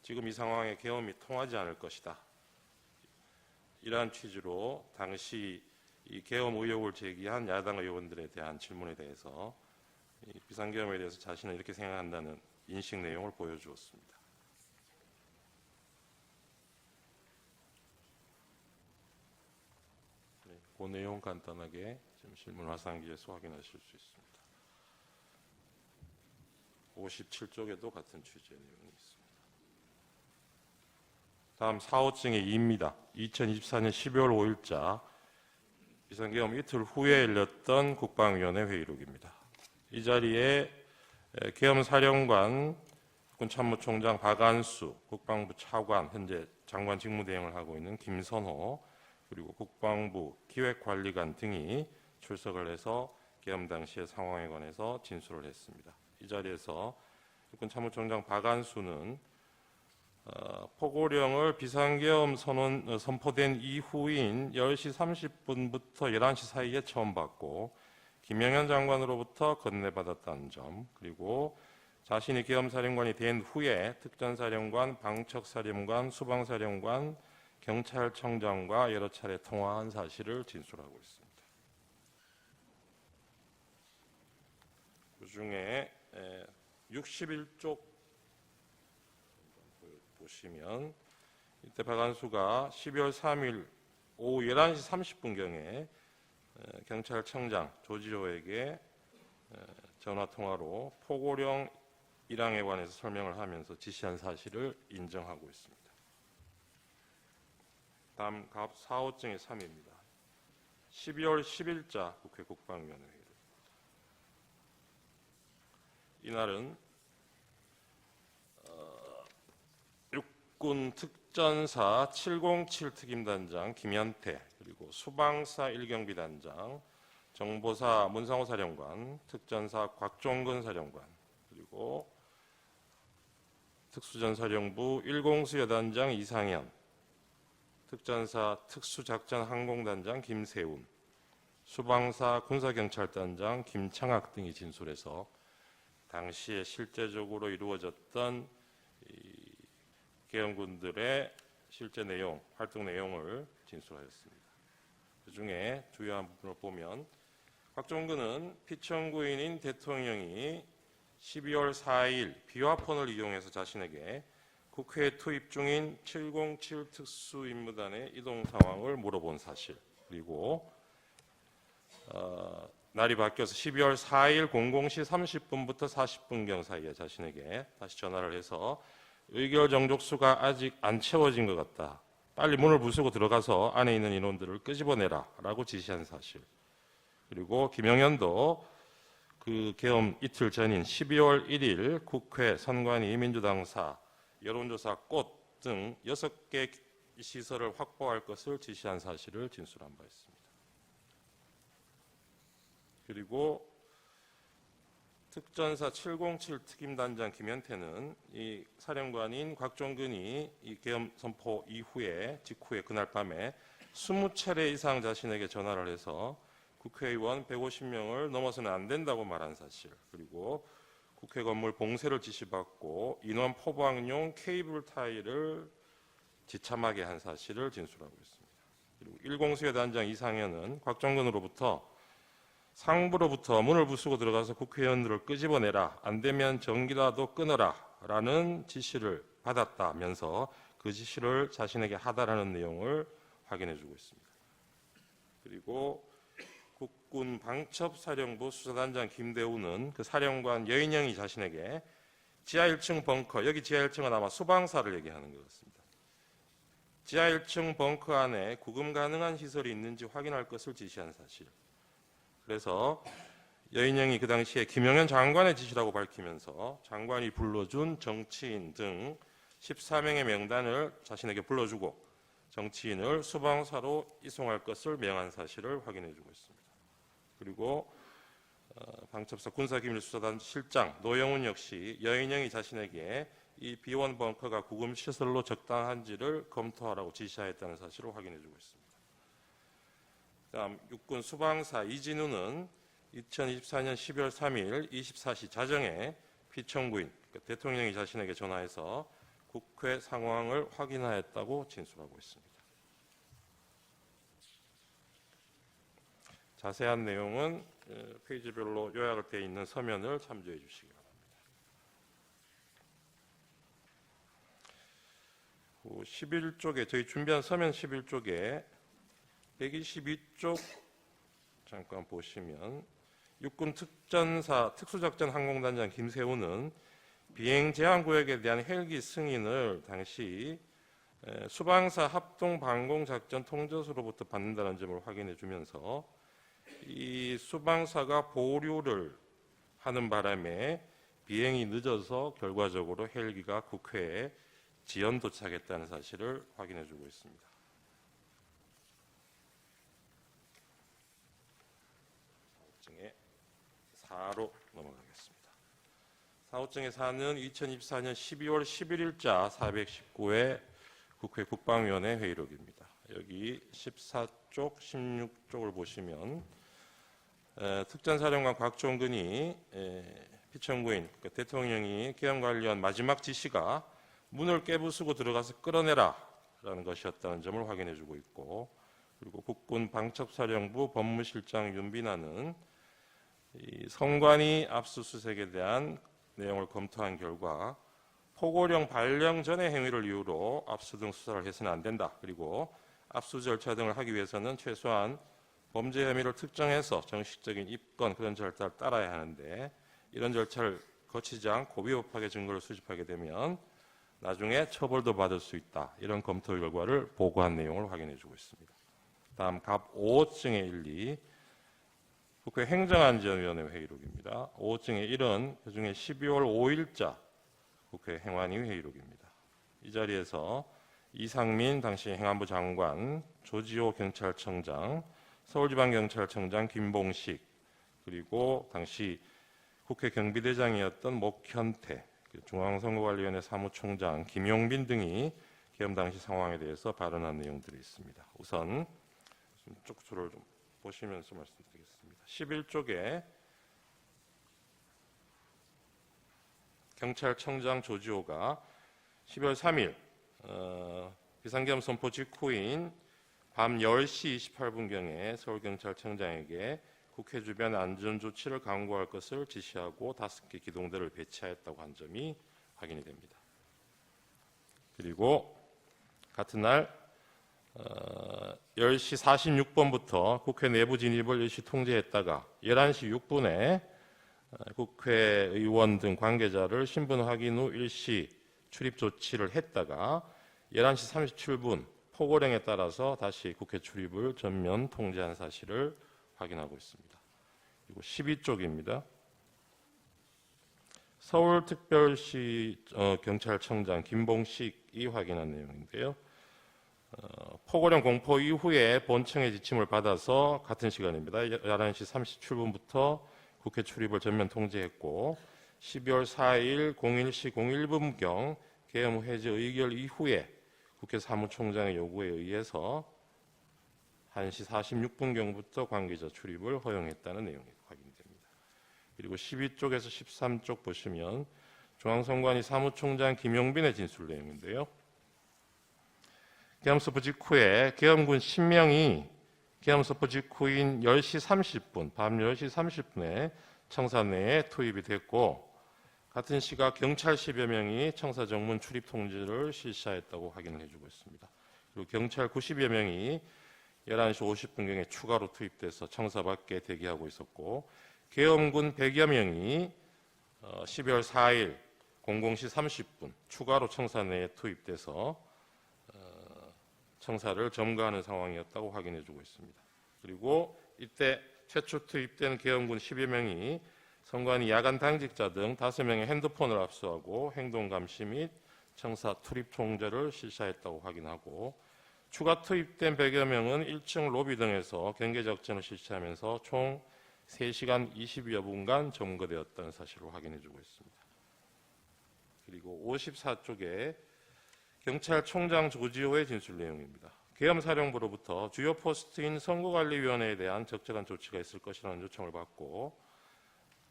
지금 이 상황에 계엄이 통하지 않을 것이다. 이러한 취지로 당시 이 계엄 의혹을 제기한 야당 의원들에 대한 질문에 대해서 이 비상계엄에 대해서 자신은 이렇게 생각한다는 인식 내용을 보여주었습니다. 네, 그 내용 간단하게 지금 실문 화상기에서 확인하실 수 있습니다. 57쪽에도 같은 취지의 내용이 있습니다. 다음 4호증의 2입니다. 2024년 12월 5일자 비상계엄 이틀 후에 열렸던 국방위원회 회의록입니다. 이 자리에 계엄사령관, 국군참모총장 박안수, 국방부 차관, 현재 장관 직무대행을 하고 있는 김선호, 그리고 국방부 기획관리관 등이 출석을 해서 계엄 당시의 상황에 관해서 진술을 했습니다. 이 자리에서 국군참모총장 박안수는 포고령을 비상계엄 선포된 이후인 10시 30분부터 11시 사이에 처음 받고 김영현 장관으로부터 건네받았다는 점, 그리고 자신이 계엄사령관이 된 후에 특전사령관, 방척사령관, 수방사령관, 경찰청장과 여러 차례 통화한 사실을 진술하고 있습니다. 그중에 61쪽 보시면 이때 박안수가 12월 3일 오후 11시 30분경에 경찰청장 조지호에게 전화통화로 포고령 1항에 관해서 설명을 하면서 지시한 사실을 인정하고 있습니다. 다음 4호증의 3입니다. 12월 10일자 국회 국방위원회 회의록. 이날은 육군 특전사 707 특임단장 김현태, 그리고 수방사 1경비 단장, 정보사 문상호 사령관, 특전사 곽종근 사령관, 그리고 특수전사령부 1공수여단장 이상현, 특전사 특수작전항공단장 김세운, 수방사 군사경찰단장 김창학 등이 진술해서 당시에 실제적으로 이루어졌던 계엄군들의 실제 내용, 활동 내용을 진술하였습니다. 그중에 주요한 부분을 보면 곽종근은 피청구인인 대통령이 12월 4일 비화폰을 이용해서 자신에게 국회에 투입 중인 707 특수임무단의 이동 상황을 물어본 사실, 그리고 날이 바뀌어서 12월 4일 00시 30분부터 40분경 사이에 자신에게 다시 전화를 해서 의결 정족수가 아직 안 채워진 것 같다. 빨리 문을 부수고 들어가서 안에 있는 인원들을 끄집어내라 라고 지시한 사실. 그리고 김영현도 그 계엄 이틀 전인 12월 1일 국회, 선관위, 민주당사, 여론조사 꽃 등 6개 시설을 확보할 것을 지시한 사실을 진술한 바 있습니다. 그리고 특전사 707 특임단장 김현태는 이 사령관인 곽종근이 이 계엄 선포 직후에 그날 밤에 20차례 이상 자신에게 전화를 해서 국회의원 150명을 넘어서는 안 된다고 말한 사실, 그리고 국회 건물 봉쇄를 지시받고 인원 포방용 케이블 타이를 지참하게 한 사실을 진술하고 있습니다. 그리고 1공수여단장 이상현은 곽종근으로부터 상부로부터 문을 부수고 들어가서 국회의원들을 끄집어내라, 안 되면 전기라도 끊어라 라는 지시를 받았다면서 그 지시를 자신에게 하다라는 내용을 확인해주고 있습니다. 그리고 국군 방첩사령부 수사단장 김대우는 그 사령관 여인영이 자신에게 지하 1층 벙커, 여기 지하 1층은 아마 수방사를 얘기하는 것 같습니다. 지하 1층 벙커 안에 구금 가능한 시설이 있는지 확인할 것을 지시한 사실. 그래서 여인영이 그 당시에 김영현 장관의 지시라고 밝히면서 장관이 불러준 정치인 등 14명의 명단을 자신에게 불러주고 정치인을 수방사로 이송할 것을 명한 사실을 확인해주고 있습니다. 그리고 방첩사 군사기밀수사단 실장 노영훈 역시 여인영이 자신에게 이 B1 벙커가 구금 시설로 적당한지를 검토하라고 지시하였다는 사실을 확인해주고 있습니다. 다음 육군 수방사 이진우는 2024년 12월 3일 24시 자정에 피청구인 대통령이 자신에게 전화해서 국회 상황을 확인하였다고 진술하고 있습니다. 자세한 내용은 페이지별로 요약을 되어 있는 서면을 참조해 주시기 바랍니다. 11쪽에 저희 준비한 서면 11쪽에 122쪽 잠깐 보시면 육군 특수작전 항공단장 김세우는 비행 제한 구역에 대한 헬기 승인을 당시 수방사 합동 방공작전 통제소로부터 받는다는 점을 확인해 주면서 이 수방사가 보류를 하는 바람에 비행이 늦어서 결과적으로 헬기가 국회에 지연 도착했다는 사실을 확인해 주고 있습니다. 사호증의 4로 넘어가겠습니다. 사호증의 4는 2024년 12월 11일자 419회 국회 국방위원회 회의록입니다. 여기 14쪽, 16쪽을 보시면 특전사령관 곽종근이 피청구인 그러니까 대통령이 계엄관리원 마지막 지시가 문을 깨부수고 들어가서 끌어내라 라는 것이었다는 점을 확인해 주고 있고, 그리고 국군 방첩사령부 법무실장 윤빈아는 이 성관이 압수수색에 대한 내용을 검토한 결과 포고령 발령 전의 행위를 이유로 압수 등 수사를 해서는 안 된다. 그리고 압수 절차 등을 하기 위해서는 최소한 범죄 혐의를 특정해서 정식적인 입건 그런 절차를 따라야 하는데 이런 절차를 거치지 않고 위법하게 증거를 수집하게 되면 나중에 처벌도 받을 수 있다. 이런 검토 결과를 보고한 내용을 확인해 주고 있습니다. 다음 갑 5호증의 1, 2 국회 행정안전위원회 회의록입니다. 5호증의 1은 그중에 12월 5일자 국회 행안위 회의록입니다. 이 자리에서 이상민 당시 행안부 장관, 조지호 경찰청장, 서울지방경찰청장 김봉식, 그리고 당시 국회 경비대장이었던 목현태, 중앙선거관리위원회 사무총장 김용빈 등이 계엄 당시 상황에 대해서 발언한 내용들이 있습니다. 우선 쪽수를 좀 보시면서 말씀드리겠습니다. 11쪽에 경찰청장 조지호가 12월 3일 비상계엄 선포 직후인 밤 10시 28분경에 서울경찰청장에게 국회 주변 안전조치를 강구할 것을 지시하고 5개 기동대를 배치하였다고 한 점이 확인이 됩니다. 그리고 같은 날 10시 46분부터 국회 내부 진입을 일시 통제했다가 11시 6분에 국회의원 등 관계자를 신분 확인 후 일시 출입 조치를 했다가 11시 37분 포고령에 따라서 다시 국회 출입을 전면 통제한 사실을 확인하고 있습니다. 그리고 12쪽입니다. 서울특별시 경찰청장 김봉식이 확인한 내용인데요. 포고령 공포 이후에 본청의 지침을 받아서 같은 시간입니다. 11시 37분부터 국회 출입을 전면 통제했고 12월 4일 01시 01분경 계엄 해제 의결 이후에 국회 사무총장의 요구에 의해서 1시 46분경부터 관계자 출입을 허용했다는 내용이 확인됩니다. 그리고 12쪽에서 13쪽 보시면 중앙선관위 사무총장 김용빈의 진술 내용인데요. 계엄 선포 직후에 계엄군 10명이 계엄 선포 직후인 10시 30분, 밤 10시 30분에 청사 내에 투입이 됐고 같은 시각 경찰 10여 명이 청사 정문 출입 통지를 실시하였다고 확인을 해주고 있습니다. 그리고 경찰 90여 명이 11시 50분경에 추가로 투입돼서 청사 밖에 대기하고 있었고 계엄군 100여 명이 12월 4일 00시 30분 추가로 청사 내에 투입돼서 청사를 점거하는 상황이었다고 확인해주고 있습니다. 그리고 이때 최초 투입된 계엄군 10여 명이 선관위 야간 당직자 등 5명의 핸드폰을 압수하고 행동감시 및 청사 출입 통제를 실시했다고 확인하고 추가 투입된 100여 명은 1층 로비 등에서 경계작전을 실시하면서 총 3시간 20여 분간 점거되었다는 사실을 확인해주고 있습니다. 그리고 54쪽에 경찰총장 조지호의 진술 내용입니다. 계엄사령부로부터 주요 포스트인 선거관리위원회에 대한 적절한 조치가 있을 것이라는 요청을 받고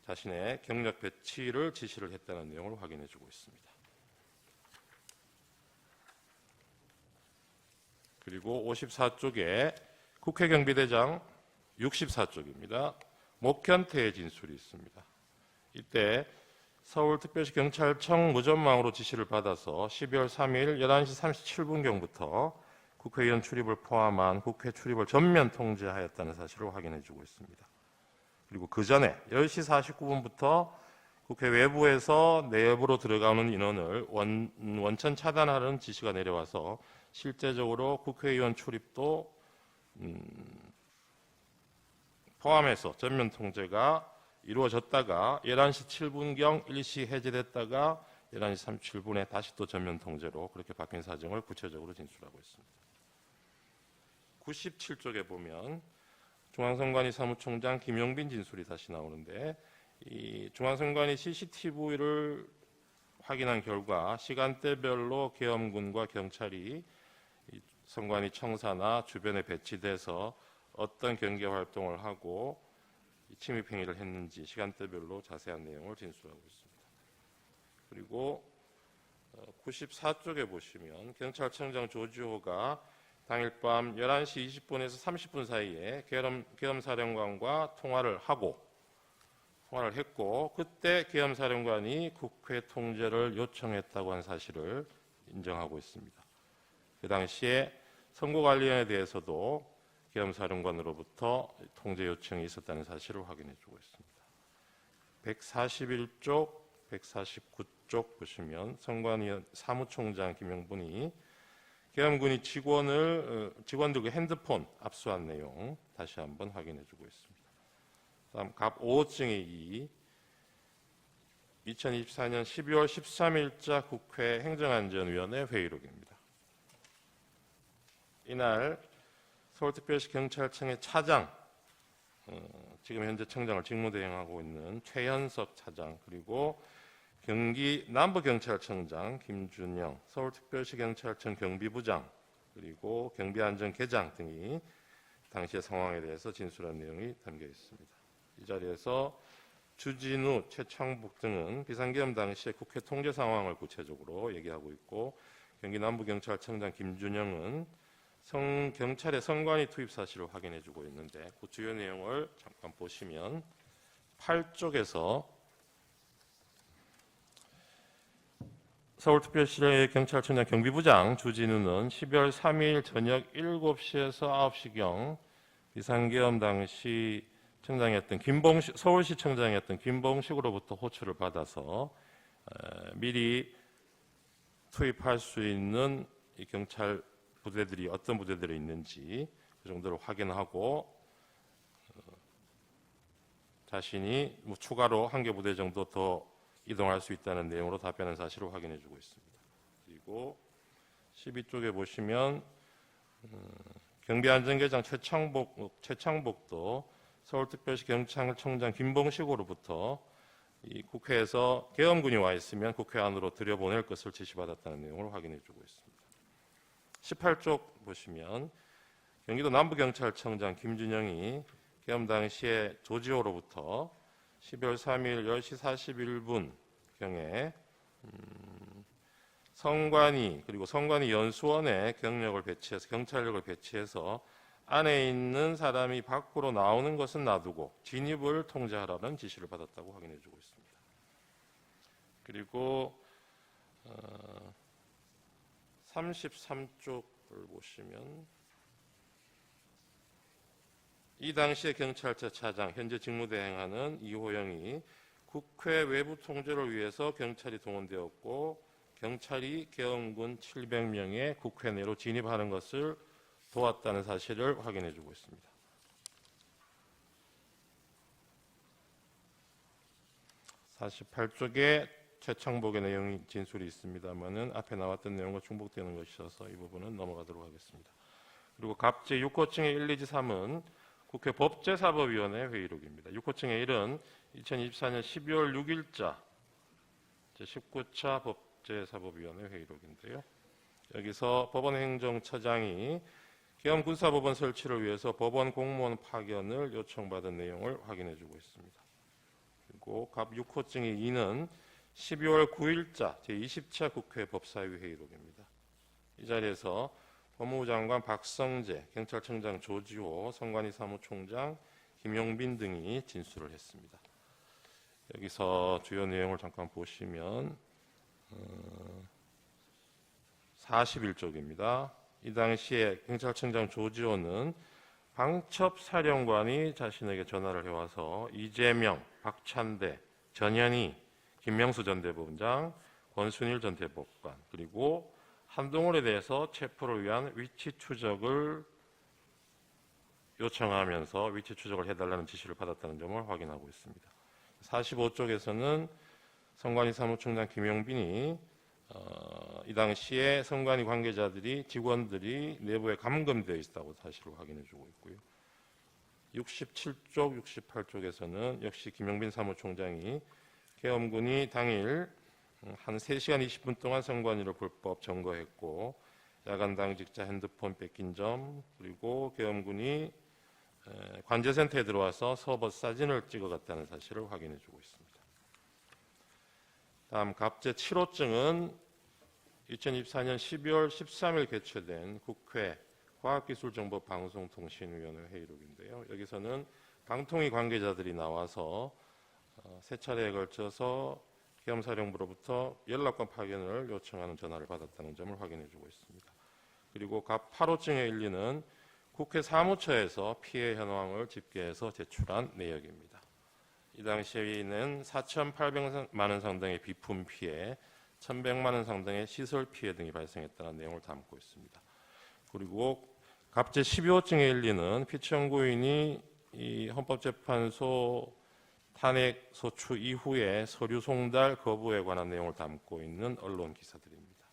자신의 경력 배치를 지시를 했다는 내용을 확인해주고 있습니다. 그리고 54쪽에 국회경비대장 64쪽입니다. 목현태의 진술이 있습니다. 이때 서울특별시 경찰청 무전망으로 지시를 받아서 12월 3일 11시 37분경부터 국회의원 출입을 포함한 국회 출입을 전면 통제하였다는 사실을 확인해주고 있습니다. 그리고 그 전에 10시 49분부터 국회 외부에서 내부로 들어가는 인원을 원천 차단하는 지시가 내려와서 실제적으로 국회의원 출입도 포함해서 전면 통제가 이루어졌다가 11시 7분경 일시 해제됐다가 11시 37분에 다시 또 전면 통제로 그렇게 바뀐 사정을 구체적으로 진술하고 있습니다. 97쪽에 보면 중앙선관위 사무총장 김용빈 진술이 다시 나오는데 이 중앙선관위 CCTV를 확인한 결과 시간대별로 계엄군과 경찰이 선관위 청사나 주변에 배치돼서 어떤 경계 활동을 하고 침입 행위를 했는지 시간대별로 자세한 내용을 진술하고 있습니다. 그리고 94쪽에 보시면 경찰청장 조지호가 당일 밤 11시 20분에서 30분 사이에 계엄사령관과 통화를 했고 그때 계엄사령관이 국회 통제를 요청했다고 한 사실을 인정하고 있습니다. 그 당시에 선거관리위원회에 대해서도 계엄사령관으로부터 통제 요청이 있었다는 사실을 확인해주고 있습니다. 141쪽, 149쪽 보시면 선관위 사무총장 김용분이 계엄군이 직원들 핸드폰 압수한 내용 다시 한번 확인해주고 있습니다. 다음 갑 5호증의 2024년 12월 13일자 국회 행정안전위원회 회의록입니다. 이날 서울특별시 경찰청의 차장, 지금 현재 청장을 직무대행하고 있는 최현석 차장, 그리고 경기 남부경찰청장 김준영, 서울특별시 경찰청 경비부장, 그리고 경비안전계장 등이 당시의 상황에 대해서 진술한 내용이 담겨 있습니다. 이 자리에서 주진우, 최창북 등은 비상계엄 당시의 국회 통제 상황을 구체적으로 얘기하고 있고 경기 남부경찰청장 김준영은 경찰의 선관위 투입 사실을 확인해주고 있는데 그 주요 내용을 잠깐 보시면 8쪽에서 서울특별시 경찰청장 경비부장 주진우는 12월 3일 저녁 7시에서 9시경 비상계엄 당시 서울시청장이었던 김봉식으로부터 호출을 받아서 미리 투입할 수 있는 이 경찰 부대들이 어떤 부대들이 있는지 그 정도를 확인하고 자신이 추가로 한 개 부대 정도 더 이동할 수 있다는 내용으로 답변한 사실을 확인해주고 있습니다. 그리고 12쪽에 보시면 경비안전계장 최창복도 서울특별시 경찰청장 김봉식으로부터 이 국회에서 계엄군이 와 있으면 국회 안으로 들여보낼 것을 지시받았다는 내용을 확인해주고 있습니다. 18쪽 보시면 경기도 남부경찰청장 김준영이 계엄 당시에 조지호로부터 12월 3일 10시 41분경에 선관위 그리고 선관위 연수원에 경찰력을 배치해서 안에 있는 사람이 밖으로 나오는 것은 놔두고 진입을 통제하라는 지시를 받았다고 확인해주고 있습니다. 그리고 33쪽을 보시면 이 당시의 경찰차 차장 현재 직무대행하는 이호영이 국회 외부 통제를 위해서 경찰이 동원되었고 경찰이 계엄군 700명의 국회 내로 진입하는 것을 도왔다는 사실을 확인해주고 있습니다. 48쪽에 최창복의 내용이 진술이 있습니다만은 앞에 나왔던 내용과 중복되는 것이어서 이 부분은 넘어가도록 하겠습니다. 그리고 갑제 6호층의 1, 2, 3은 국회 법제사법위원회 회의록입니다. 6호증의 1은 2024년 12월 6일자 제19차 법제사법위원회 회의록인데요. 여기서 법원행정처장이 계엄군사법원 설치를 위해서 법원 공무원 파견을 요청받은 내용을 확인해주고 있습니다. 그리고 갑 6호증의 2는 12월 9일자 제20차 국회 법사위 회의록입니다. 이 자리에서 법무부 장관 박성재, 경찰청장 조지호, 선관위 사무총장 김용빈 등이 진술을 했습니다. 여기서 주요 내용을 잠깐 보시면 41쪽입니다. 이 당시에 경찰청장 조지호는 방첩사령관이 자신에게 전화를 해와서 이재명, 박찬대, 전현희, 김명수 전 대법원장, 권순일 전 대법관 그리고 한동훈에 대해서 체포를 위한 위치 추적을 요청하면서 위치 추적을 해달라는 지시를 받았다는 점을 확인하고 있습니다. 45쪽에서는 선관위 사무총장 김용빈이 이 당시에 선관위 관계자들이 직원들이 내부에 감금되어 있다고 사실을 확인해주고 있고요. 67쪽, 68쪽에서는 역시 김용빈 사무총장이 계엄군이 당일 한 3시간 20분 동안 선관위를 불법 점거했고 야간 당직자 핸드폰 뺏긴 점 그리고 계엄군이 관제센터에 들어와서 서버 사진을 찍어갔다는 사실을 확인해주고 있습니다. 다음 갑제 7호증은 2024년 12월 13일 개최된 국회 과학기술정보방송통신위원회 회의록인데요. 여기서는 방통위 관계자들이 나와서 세 차례에 걸쳐서 계엄사령부로부터 연락관 파견을 요청하는 전화를 받았다는 점을 확인해주고 있습니다. 그리고 갑 8호증의 1리는 국회 사무처에서 피해 현황을 집계해서 제출한 내역입니다. 이 당시에는 4,800만 원 상당의 비품 피해, 1,100만 원 상당의 시설 피해 등이 발생했다는 내용을 담고 있습니다. 그리고 갑제 12호증의 1리는 피청구인이 이 헌법재판소 탄핵 소추 이후에 서류 송달 거부에 관한 내용을 담고 있는 언론 기사들입니다.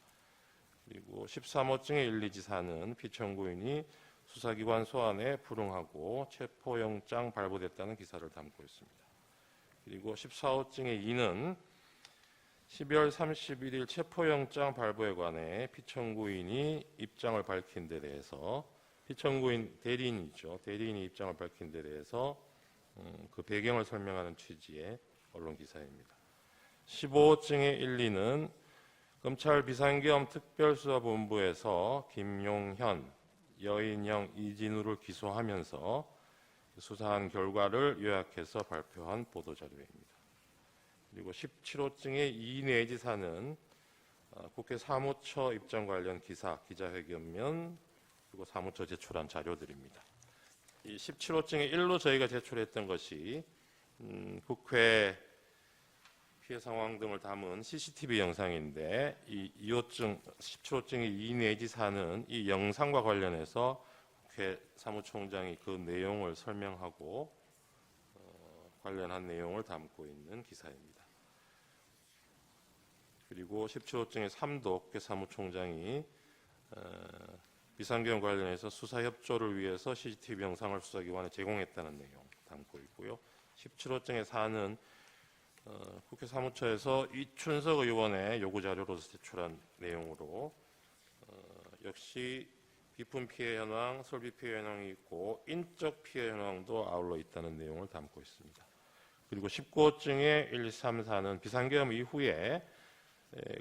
그리고 13호증의 1, 2지사는 피청구인이 수사기관 소환에 불응하고 체포영장 발부됐다는 기사를 담고 있습니다. 그리고 14호증의 2는 12월 31일 체포영장 발부에 관해 피청구인이 입장을 밝힌 데 대해서 피청구인 대리인이죠. 대리인이 입장을 밝힌 데 대해서 그 배경을 설명하는 취지의 언론 기사입니다. 15호증의 1, 2는 검찰 비상계엄 특별수사본부에서 김용현, 여인영, 이진우를 기소하면서 수사한 결과를 요약해서 발표한 보도자료입니다. 그리고 17호증의 2 내지사는 국회 사무처 입장 관련 기사, 기자회견면 그리고 사무처 제출한 자료들입니다. 이 17호증의 1로 저희가 제출했던 것이 국회 피해 상황 등을 담은 CCTV 영상인데 이 2호증, 17호증의 2 내지 4는 이 영상과 관련해서 국회 사무총장이 그 내용을 설명하고 관련한 내용을 담고 있는 기사입니다. 그리고 17호증의 3도 국회 사무총장이 비상계엄 관련해서 수사협조를 위해서 CCTV 영상을 수사기관에 제공했다는 내용 담고 있고요. 17호증의 4는 국회 사무처에서 이춘석 의원의 요구자료로서 제출한 내용으로 역시 비품 피해 현황, 설비 피해 현황이 있고 인적 피해 현황도 아울러 있다는 내용을 담고 있습니다. 그리고 19호증의 1, 2, 3, 4는 비상계엄 이후에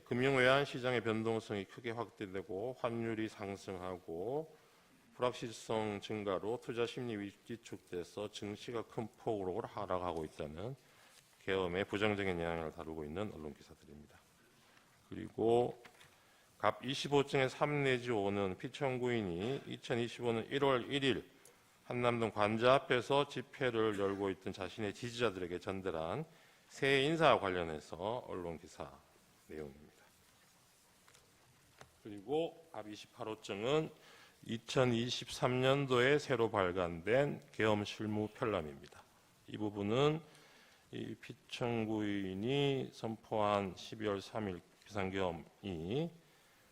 금융외환 시장의 변동성이 크게 확대되고 환율이 상승하고 불확실성 증가로 투자 심리 위축돼서 증시가 큰 폭으로 하락하고 있다는 계엄의 부정적인 영향을 다루고 있는 언론 기사들입니다. 그리고 갑 25증의 3 내지 5는 피청구인이 2025년 1월 1일 한남동 관저 앞에서 집회를 열고 있던 자신의 지지자들에게 전달한 새 인사와 관련해서 언론 기사 내용입니다. 그리고 갑 28호증은 2023년도에 새로 발간된 계엄 실무 편람입니다. 이 부분은 이 피청구인이 선포한 12월 3일 비상계엄이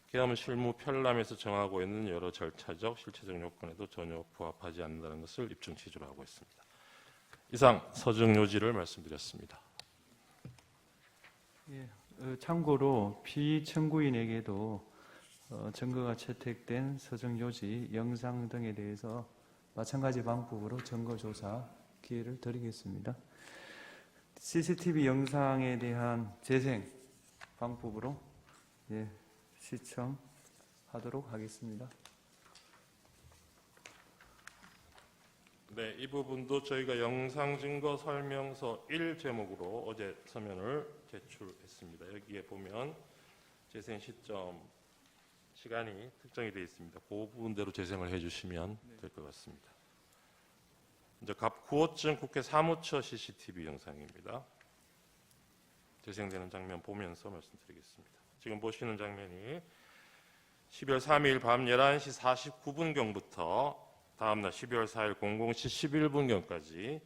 계엄 실무 편람에서 정하고 있는 여러 절차적, 실체적 요건에도 전혀 부합하지 않는다는 것을 입증 취지로 하고 있습니다. 이상 서정 요지를 말씀드렸습니다. 예, 참고로 피청구인에게도 증거가 채택된 서정 요지, 영상 등에 대해서 마찬가지 방법으로 증거 조사 기회를 드리겠습니다. CCTV 영상에 대한 재생 방법으로 시청하도록 하겠습니다. 네, 이 부분도 저희가 영상 증거 설명서 1 제목으로 어제 서면을 제출했습니다. 여기에 보면 재생 시점 시간이 특정이 되어 있습니다. 그 부분대로 재생을 해주시면 될 것 같습니다. 이제 갑 9호증 국회 사무처 CCTV 영상입니다. 재생되는 장면 보면서 말씀드리겠습니다. 지금 보시는 장면이 12월 3일 밤 11시 49분경부터 다음날 12월 4일 00시 11분경까지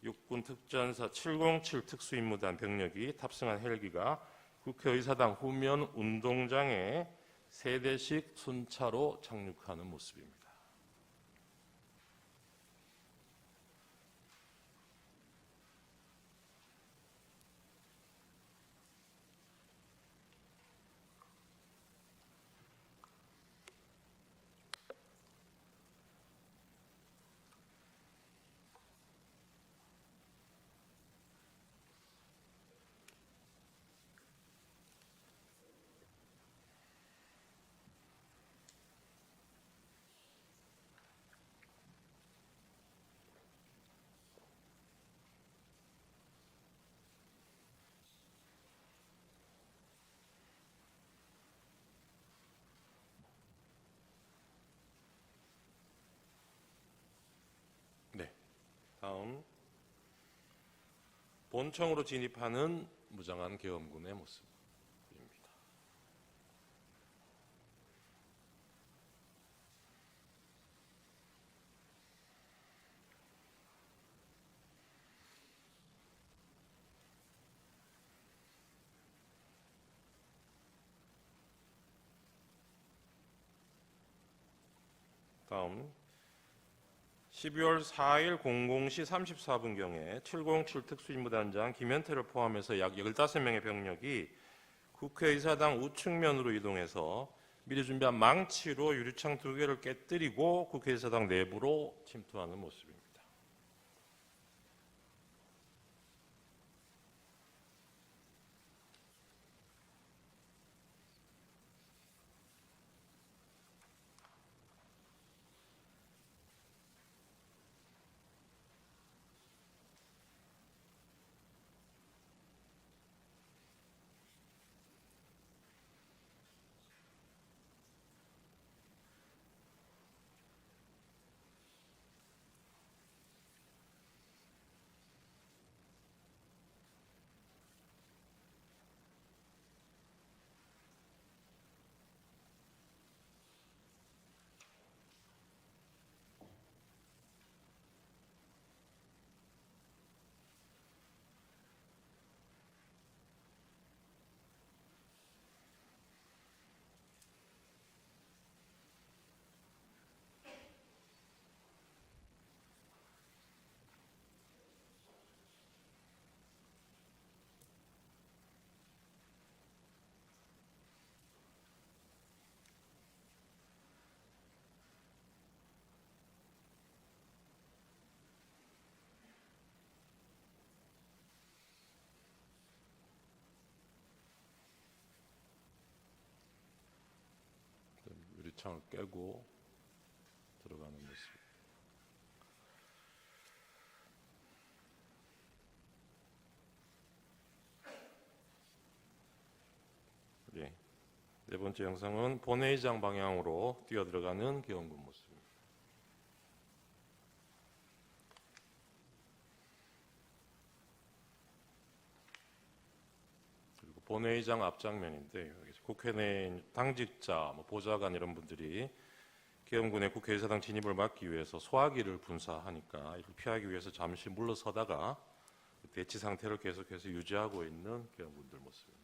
육군 특전사 707 특수임무단 병력이 탑승한 헬기가 국회의사당 후면 운동장에 3대씩 순차로 착륙하는 모습입니다. 다음 본청으로 진입하는 무장한 계엄군의 모습입니다. 다음 12월 4일 00시 34분경에 707 특수임무단장 김현태를 포함해서 약 15명의 병력이 국회의사당 우측면으로 이동해서 미리 준비한 망치로 유리창 2개를 깨뜨리고 국회의사당 내부로 침투하는 모습입니다. 유리창을 깨고 들어가는 모습. 예. 네 번째 영상은 본회의장 방향으로 뛰어들어가는 계엄군 모습입니다. 그리고 본회의장 앞장면인데 국회 내 당직자, 보좌관 이런 분들이 계엄군의 국회의사당 진입을 막기 위해서 소화기를 분사하니까 이를 피하기 위해서 잠시 물러서다가 대치 상태를 계속해서 유지하고 있는 계엄군들 모습입니다.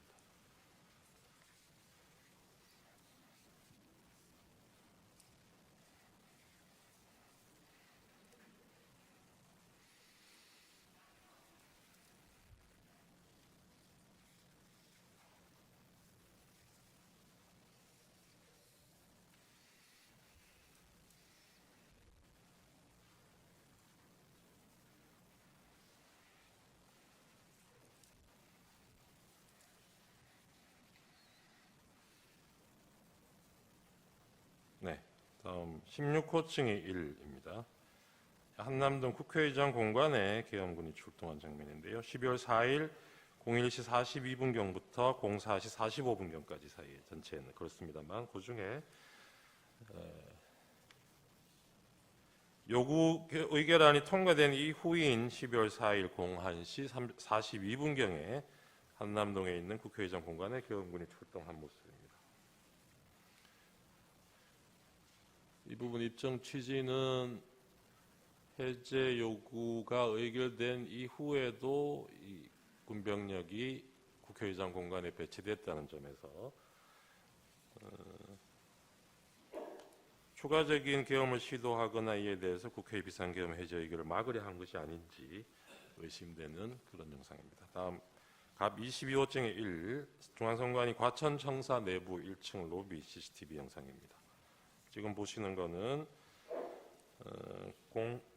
다음 16호증이 1입니다. 한남동 국회의장 공간에 계엄군이 출동한 장면인데요. 12월 4일 01시 42분경부터 04시 45분경까지 사이에 전체는 그렇습니다만 그중에 요구 의결안이 통과된 이후인 12월 4일 01시 42분경에 한남동에 있는 국회의장 공간에 계엄군이 출동한 모습입니다. 이 부분 입정 취지는 해제 요구가 의결된 이후에도 이 군병력이 국회의장 공간에 배치됐다는 점에서 추가적인 계엄을 시도하거나 이에 대해서 국회 비상계엄 해제 의결을 막으려 한 것이 아닌지 의심되는 그런 영상입니다. 다음 갑 22호증의 1 중앙선관위 과천청사 내부 1층 로비 CCTV 영상입니다. 지금 보시는 거는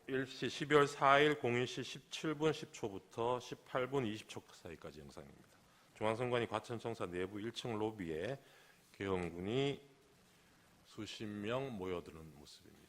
12월 4일 01시 17분 10초부터 18분 20초 사이까지 영상입니다. 중앙선관위 과천청사 내부 1층 로비에 계엄군이 수십 명 모여드는 모습입니다.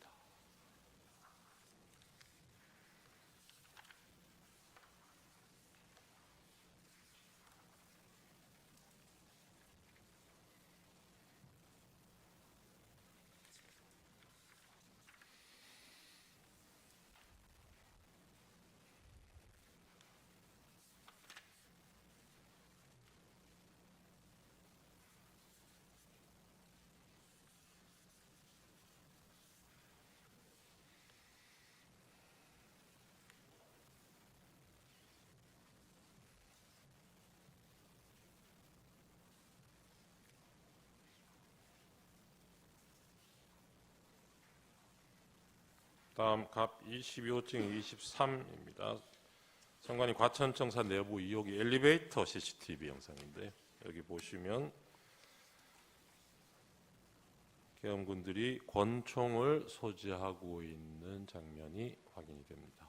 다음 갑 22호증 23입니다. 선관위 과천청사 내부 2호기 엘리베이터 CCTV 영상인데 여기 보시면 계엄군들이 권총을 소지하고 있는 장면이 확인이 됩니다.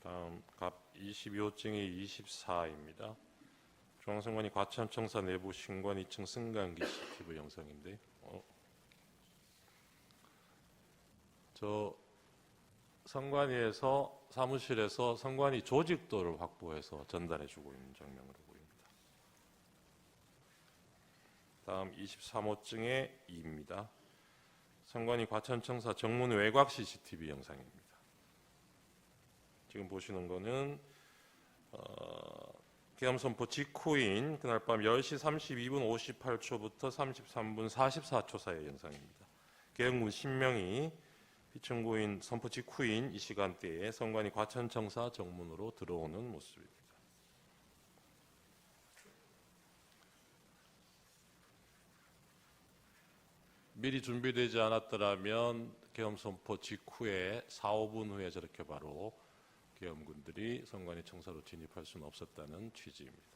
다음 갑 22호증이 24입니다. 중앙선관위 과천청사 내부 신관 2층 승강기 CCTV 영상인데 저 선관위에서 사무실에서 선관위 조직도를 확보해서 전달해주고 있는 장면으로 보입니다. 다음 23호증의 2입니다. 선관위 과천청사 정문 외곽 CCTV 영상입니다. 지금 보시는 거는 계엄 선포 직후인 그날 밤 10시 32분 58초부터 33분 44초 사이의 영상입니다. 계엄군 10명이 피청구인 선포 직후인 이 시간대에 선관위 과천청사 정문으로 들어오는 모습입니다. 미리 준비되지 않았더라면 계엄 선포 직후에 4, 5분 후에 저렇게 바로 계엄군들이 선관위 청사로 진입할 수는 없었다는 취지입니다.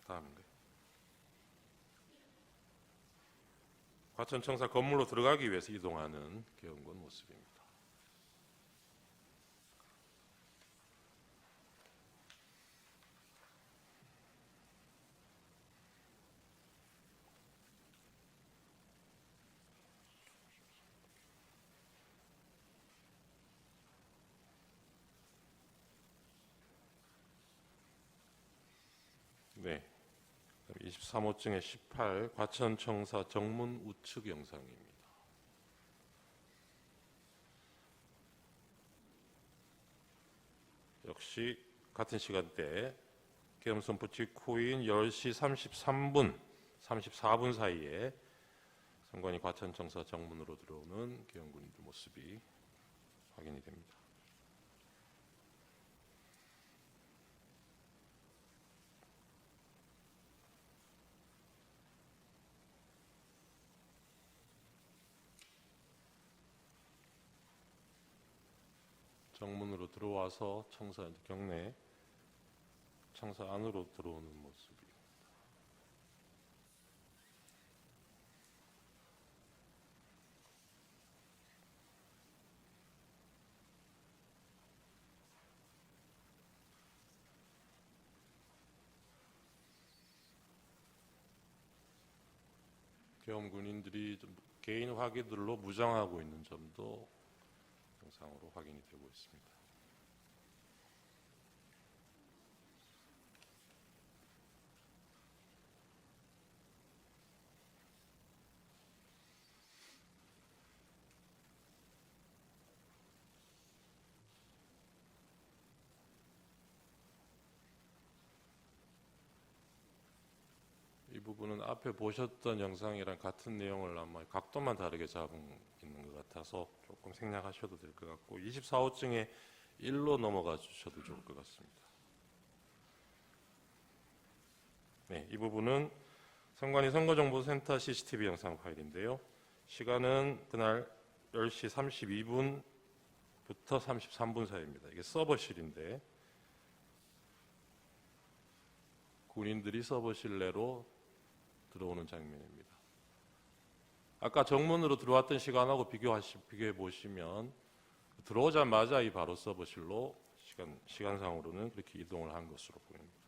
다음인가요? 과천청사 건물로 들어가기 위해서 이동하는 계엄군 모습입니다. 네, 23호증의 18 과천청사 정문 우측 영상입니다. 역시 같은 시간대 계엄 선포 직후인 10시 33분, 34분 사이에 선관위 과천청사 정문으로 들어오는 계엄군들 모습이 확인이 됩니다. 정문으로 들어와서 청사 경내 청사 안으로 들어오는 모습이. 계엄 군인들이 좀 개인 화기들로 무장하고 있는 점도 영상으로 확인이 되고 있습니다. 이 부분은 앞에 보셨던 영상이랑 같은 내용을 아마 각도만 다르게 잡은 있는 것 같아서 조금 생략하셔도 될 것 같고 24호증에 1로 넘어가 주셔도 좋을 것 같습니다. 네, 이 부분은 선관위 선거정보센터 CCTV 영상 파일인데요. 시간은 그날 10시 32분부터 33분 사이입니다. 이게 서버실인데 군인들이 서버실 내로 들어오는 장면입니다. 아까 정문으로 들어왔던 시간하고 비교해 보시면 들어오자마자 이 바로 서버실로 시간상으로는 그렇게 이동을 한 것으로 보입니다.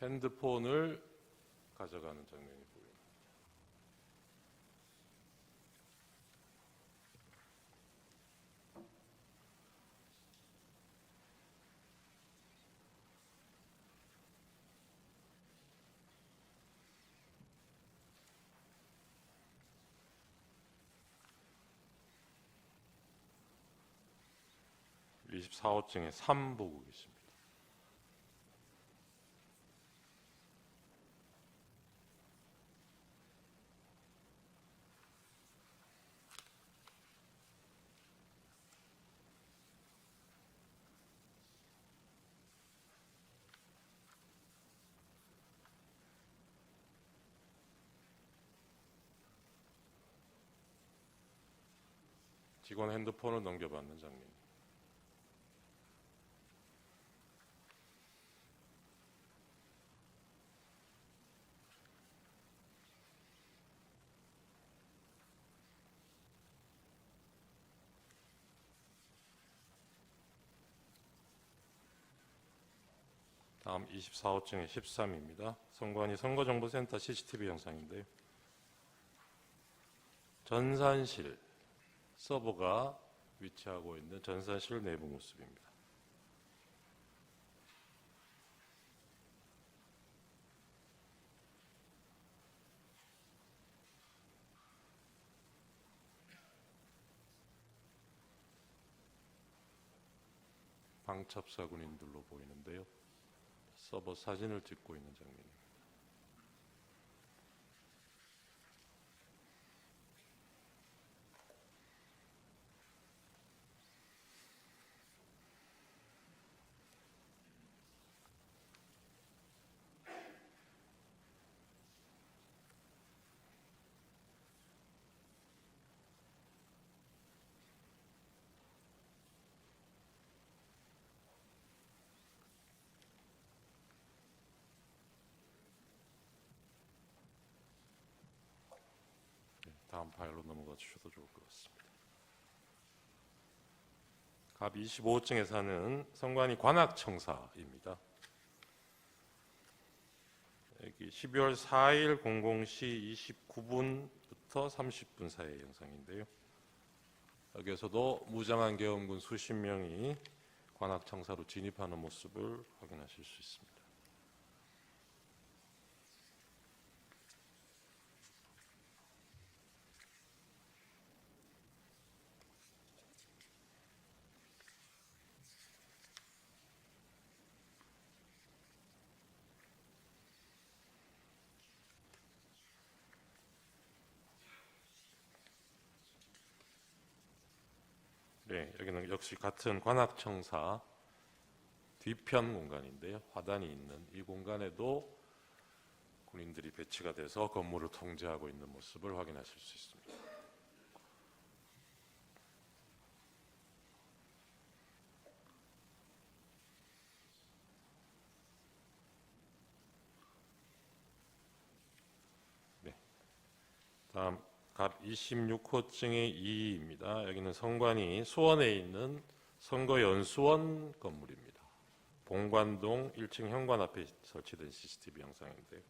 핸드폰을 가져가는 장면이 보입니다. 이 24호증에 3 보고 계십니다. 직원 핸드폰을 넘겨받는 장면. 다음 24호증의 13입니다. 선관위 선거정보센터 CCTV 영상인데요. 전산실 서버가 위치하고 있는 전산실 내부 모습입니다. 방첩사 군인들로 보이는데요. 서버 사진을 찍고 있는 장면입니다. 다음 파일로 넘어가 주셔도 좋을 것 같습니다. 갑 25호증에 사는 선관위 관악청사입니다. 여기 12월 4일 00시 29분부터 30분 사이의 영상인데요. 여기에서도 무장한 계엄군 수십 명이 관악청사로 진입하는 모습을 확인하실 수 있습니다. 네, 여기는 역시 같은 관악청사 뒤편 공간인데요. 화단이 있는 이 공간에도 군인들이 배치가 돼서 건물을 통제하고 있는 모습을 확인하실 수 있습니다. 네, 다음 갑 26호증의 2입니다. 여기는 선관위 수원에 있는 선거연수원 건물입니다. 봉관동 1층 현관 앞에 설치된 CCTV 영상인데요.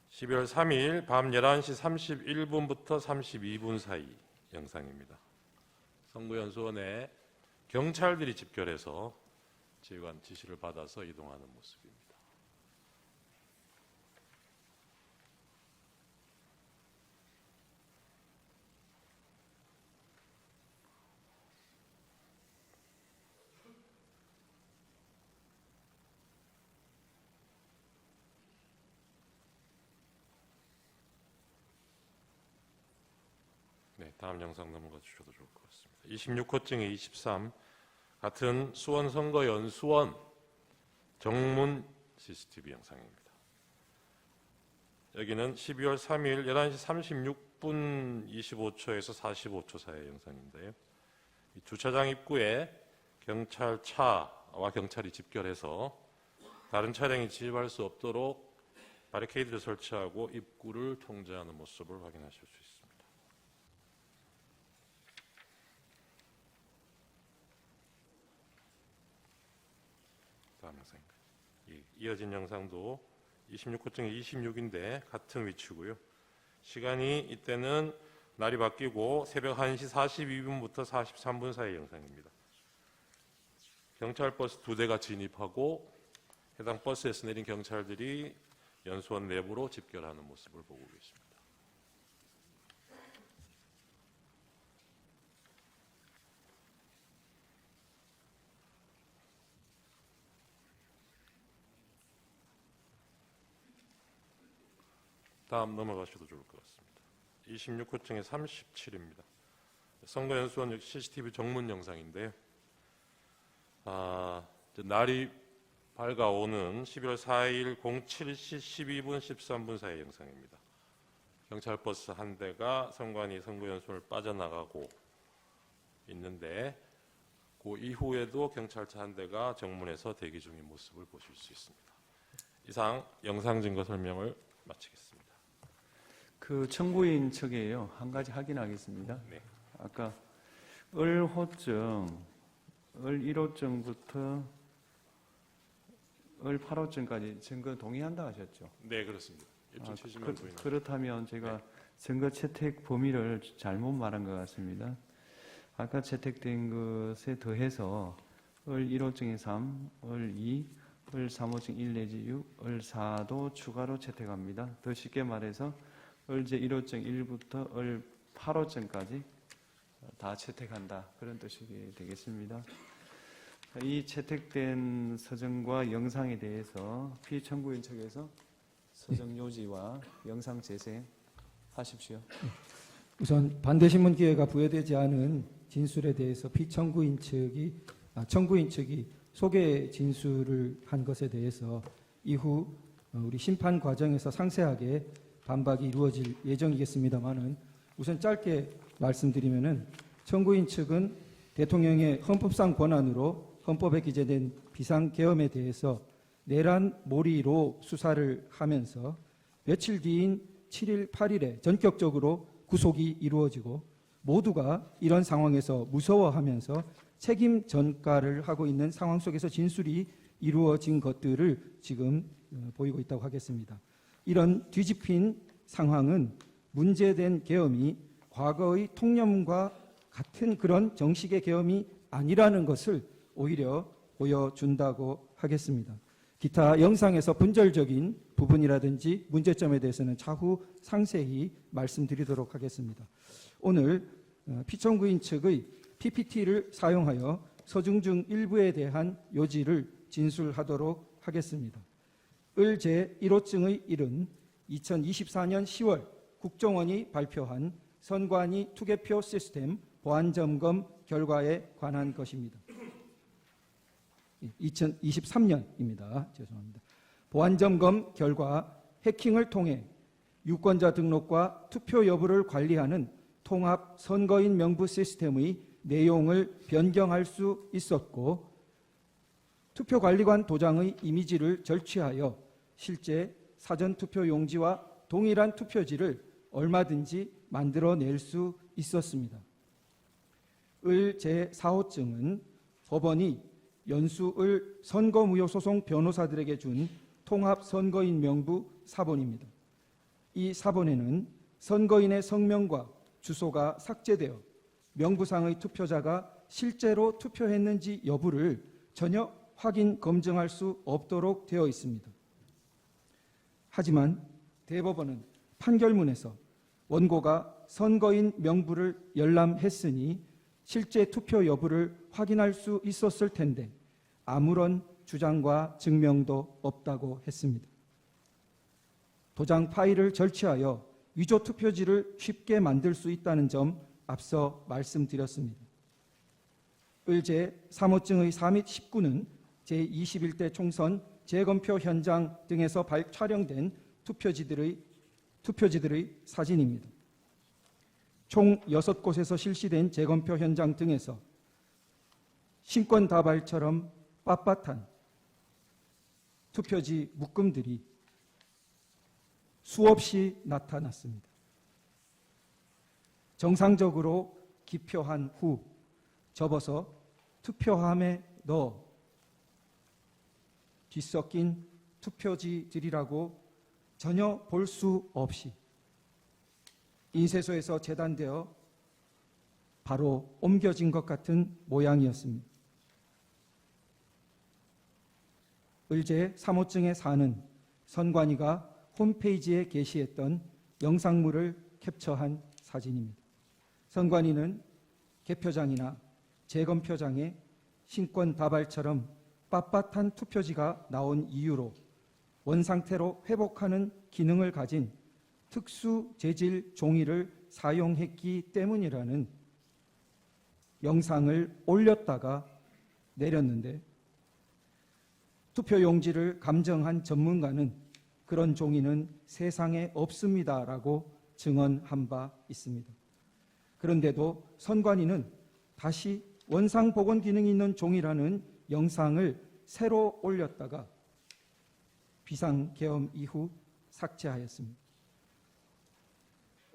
12월 3일 밤 11시 31분부터 32분 사이 영상입니다. 선거연수원에 경찰들이 집결해서 지휘관 지시를 받아서 이동하는 모습입니다. 네, 다음 영상 넘어가 주셔도 좋을 것 같습니다. 26호증의 23 같은 수원 선거연수원 정문 CCTV 영상입니다. 여기는 12월 3일 11시 36분 25초에서 45초 사이의 영상인데요. 이 주차장 입구에 경찰차와 경찰이 집결해서 다른 차량이 진입할 수 없도록 바리케이드를 설치하고 입구를 통제하는 모습을 확인하실 수 있습니다. 다음 영상입니다. 이어진 영상도 26호증이 26인데 같은 위치고요. 시간이 이때는 날이 바뀌고 새벽 1시 42분부터 43분 사이 영상입니다. 경찰 버스 2대가 진입하고 해당 버스에서 내린 경찰들이 연수원 내부로 집결하는 모습을 보고 계십니다. 다음 넘어가셔도 좋을 것 같습니다. 26호증의 37입니다. 선거연수원 CCTV 정문 영상인데요. 날이 밝아오는 11월 4일 07시 12분 13분 사이 영상입니다. 경찰버스 한 대가 선관위 선거연수원을 빠져나가고 있는데 그 이후에도 경찰차 한 대가 정문에서 대기 중인 모습을 보실 수 있습니다. 이상 영상 증거 설명을 마치겠습니다. 그 청구인 측에요. 한 가지 확인하겠습니다. 네. 아까 을호증, 을1호증부터 을8호증까지 증거 동의한다 하셨죠? 네, 그렇습니다. 1.70만 부인. 그렇다면 제가 증거 채택 범위를 잘못 말한 것 같습니다. 아까 채택된 것에 더해서 을1호증의 3, 을2, 을3호증 1 내지 6, 을4도 추가로 채택합니다. 더 쉽게 말해서 을1호증 1부터 을8호증까지 다 채택한다. 그런 뜻이 되겠습니다. 이 채택된 서정과 영상에 대해서 피청구인 측에서 서정 요지와 영상 재생하십시오. 우선 반대신문 기회가 부여되지 않은 진술에 대해서 피청구인 측이 소개 진술을 한 것에 대해서 이후 우리 심판 과정에서 상세하게 반박이 이루어질 예정이겠습니다만은 우선 짧게 말씀드리면은 청구인 측은 대통령의 헌법상 권한으로 헌법에 기재된 비상계엄에 대해서 내란몰이로 수사를 하면서 며칠 뒤인 7일, 8일에 전격적으로 구속이 이루어지고 모두가 이런 상황에서 무서워하면서 책임 전가를 하고 있는 상황 속에서 진술이 이루어진 것들을 지금 보이고 있다고 하겠습니다. 이런 뒤집힌 상황은 문제된 계엄이 과거의 통념과 같은 그런 정식의 계엄이 아니라는 것을 오히려 보여준다고 하겠습니다. 기타 영상에서 분절적인 부분이라든지 문제점에 대해서는 차후 상세히 말씀드리도록 하겠습니다. 오늘 피청구인 측의 PPT를 사용하여 서중 중 일부에 대한 요지를 진술하도록 하겠습니다. 을 제1호증의 1은 2024년 10월 국정원이 발표한 선관위 투개표 시스템 보안점검 결과에 관한 것입니다. 2023년입니다. 죄송합니다. 보안점검 결과 해킹을 통해 유권자 등록과 투표 여부를 관리하는 통합 선거인 명부 시스템의 내용을 변경할 수 있었고, 투표관리관 도장의 이미지를 절취하여 실제 사전투표 용지와 동일한 투표지를 얼마든지 만들어낼 수 있었습니다. 을 제4호증은 법원이 연수을 선거무효소송 변호사들에게 준 통합선거인 명부 사본입니다. 이 사본에는 선거인의 성명과 주소가 삭제되어 명부상의 투표자가 실제로 투표했는지 여부를 전혀 확인 검증할 수 없도록 되어 있습니다. 하지만 대법원은 판결문에서 원고가 선거인 명부를 열람했으니 실제 투표 여부를 확인할 수 있었을 텐데 아무런 주장과 증명도 없다고 했습니다. 도장 파일을 절취하여 위조 투표지를 쉽게 만들 수 있다는 점 앞서 말씀드렸습니다. 을제 3호증의 4 및 19는 제21대 총선 재검표 현장 등에서 촬영된 투표지들의 사진입니다. 총 6곳에서 실시된 재검표 현장 등에서 신권 다발처럼 빳빳한 투표지 묶음들이 수없이 나타났습니다. 정상적으로 기표한 후 접어서 투표함에 넣어 뒤섞인 투표지들이라고 전혀 볼 수 없이 인쇄소에서 재단되어 바로 옮겨진 것 같은 모양이었습니다. 을제 3호증의 4는 선관위가 홈페이지에 게시했던 영상물을 캡처한 사진입니다. 선관위는 개표장이나 재검표장에 신권 다발처럼 빳빳한 투표지가 나온 이유로 원상태로 회복하는 기능을 가진 특수 재질 종이를 사용했기 때문이라는 영상을 올렸다가 내렸는데, 투표 용지를 감정한 전문가는 그런 종이는 세상에 없습니다라고 증언한 바 있습니다. 그런데도 선관위는 다시 원상 복원 기능이 있는 종이라는 영상을 새로 올렸다가 비상계엄 이후 삭제하였습니다.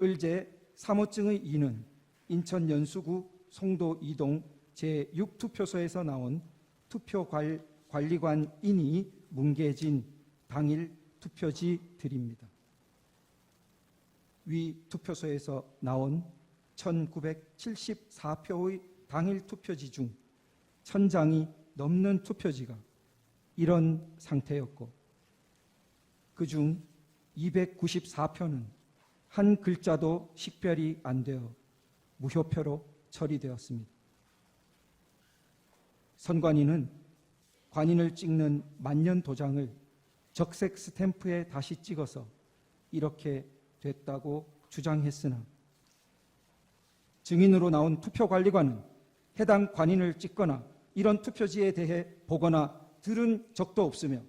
을제 3호증의 2는 인천 연수구 송도 2동 제6투표소에서 나온 투표관리관인이 뭉개진 당일 투표지들입니다. 위 투표소에서 나온 1974표의 당일 투표지 중 1000장이 넘는 투표지가 이런 상태였고, 그중 294표는 한 글자도 식별이 안 되어 무효표로 처리되었습니다. 선관위는 관인을 찍는 만년 도장을 적색 스탬프에 다시 찍어서 이렇게 됐다고 주장했으나 증인으로 나온 투표관리관은 해당 관인을 찍거나 이런 투표지에 대해 보거나 들은 적도 없으며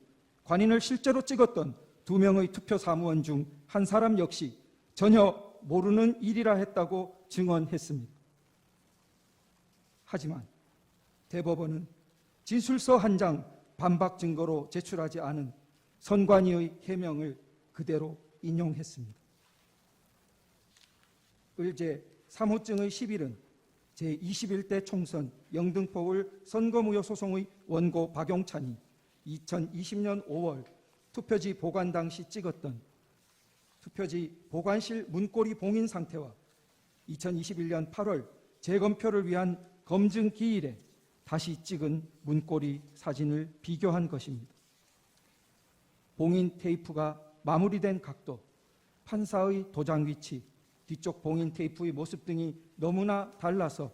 관인을 실제로 찍었던 2명의 투표 사무원 중 한 사람 역시 전혀 모르는 일이라 했다고 증언했습니다. 하지만 대법원은 진술서 한 장 반박 증거로 제출하지 않은 선관위의 해명을 그대로 인용했습니다. 을제 3호증의 11은 제21대 총선 영등포을 선거무효 소송의 원고 박용찬이 2020년 5월 투표지 보관 당시 찍었던 투표지 보관실 문고리 봉인 상태와 2021년 8월 재검표를 위한 검증 기일에 다시 찍은 문고리 사진을 비교한 것입니다. 봉인 테이프가 마무리된 각도, 판사의 도장 위치, 뒤쪽 봉인 테이프의 모습 등이 너무나 달라서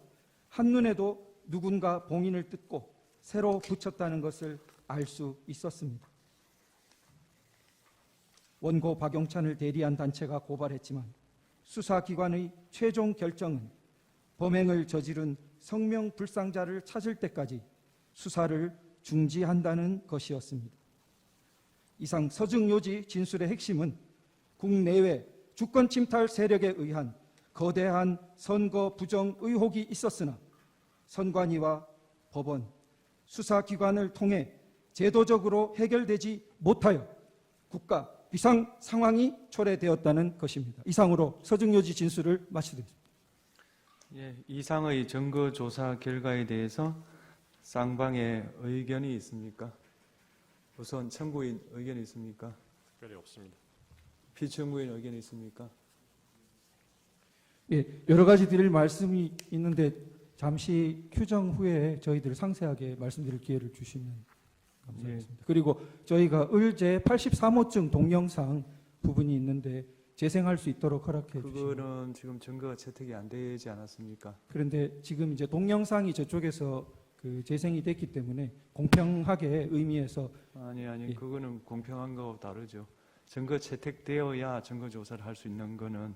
한눈에도 누군가 봉인을 뜯고 새로 붙였다는 것을 알 수 있었습니다. 원고 박용찬을 대리한 단체가 고발했지만 수사기관의 최종 결정은 범행을 저지른 성명불상자를 찾을 때까지 수사를 중지한다는 것이었습니다. 이상 서증요지 진술의 핵심은 국내외 주권 침탈 세력에 의한 거대한 선거 부정 의혹이 있었으나 선관위와 법원, 수사기관을 통해 제도적으로 해결되지 못하여 국가 비상 상황이 초래되었다는 것입니다. 이상으로 서증요지 진술을 마치겠습니다. 예, 이상의 증거 조사 결과에 대해서 쌍방의 의견이 있습니까? 우선 청구인 의견이 있습니까? 특별히 없습니다. 피청구인 의견이 있습니까? 예, 여러 가지 드릴 말씀이 있는데 잠시 휴정 후에 저희들 상세하게 말씀드릴 기회를 주시면 감사하겠습니다. 그리고 저희가 의제 83호증 동영상 부분이 있는데 재생할 수 있도록 허락해 주시면. 그거는 지금 증거가 채택이 안 되지 않았습니까? 그런데 지금 이제 동영상이 저쪽에서 그 재생이 됐기 때문에 공평하게 의미에서 아니 예. 그거는 공평한 거하고 다르죠. 증거 채택되어야 증거 조사를 할 수 있는 거는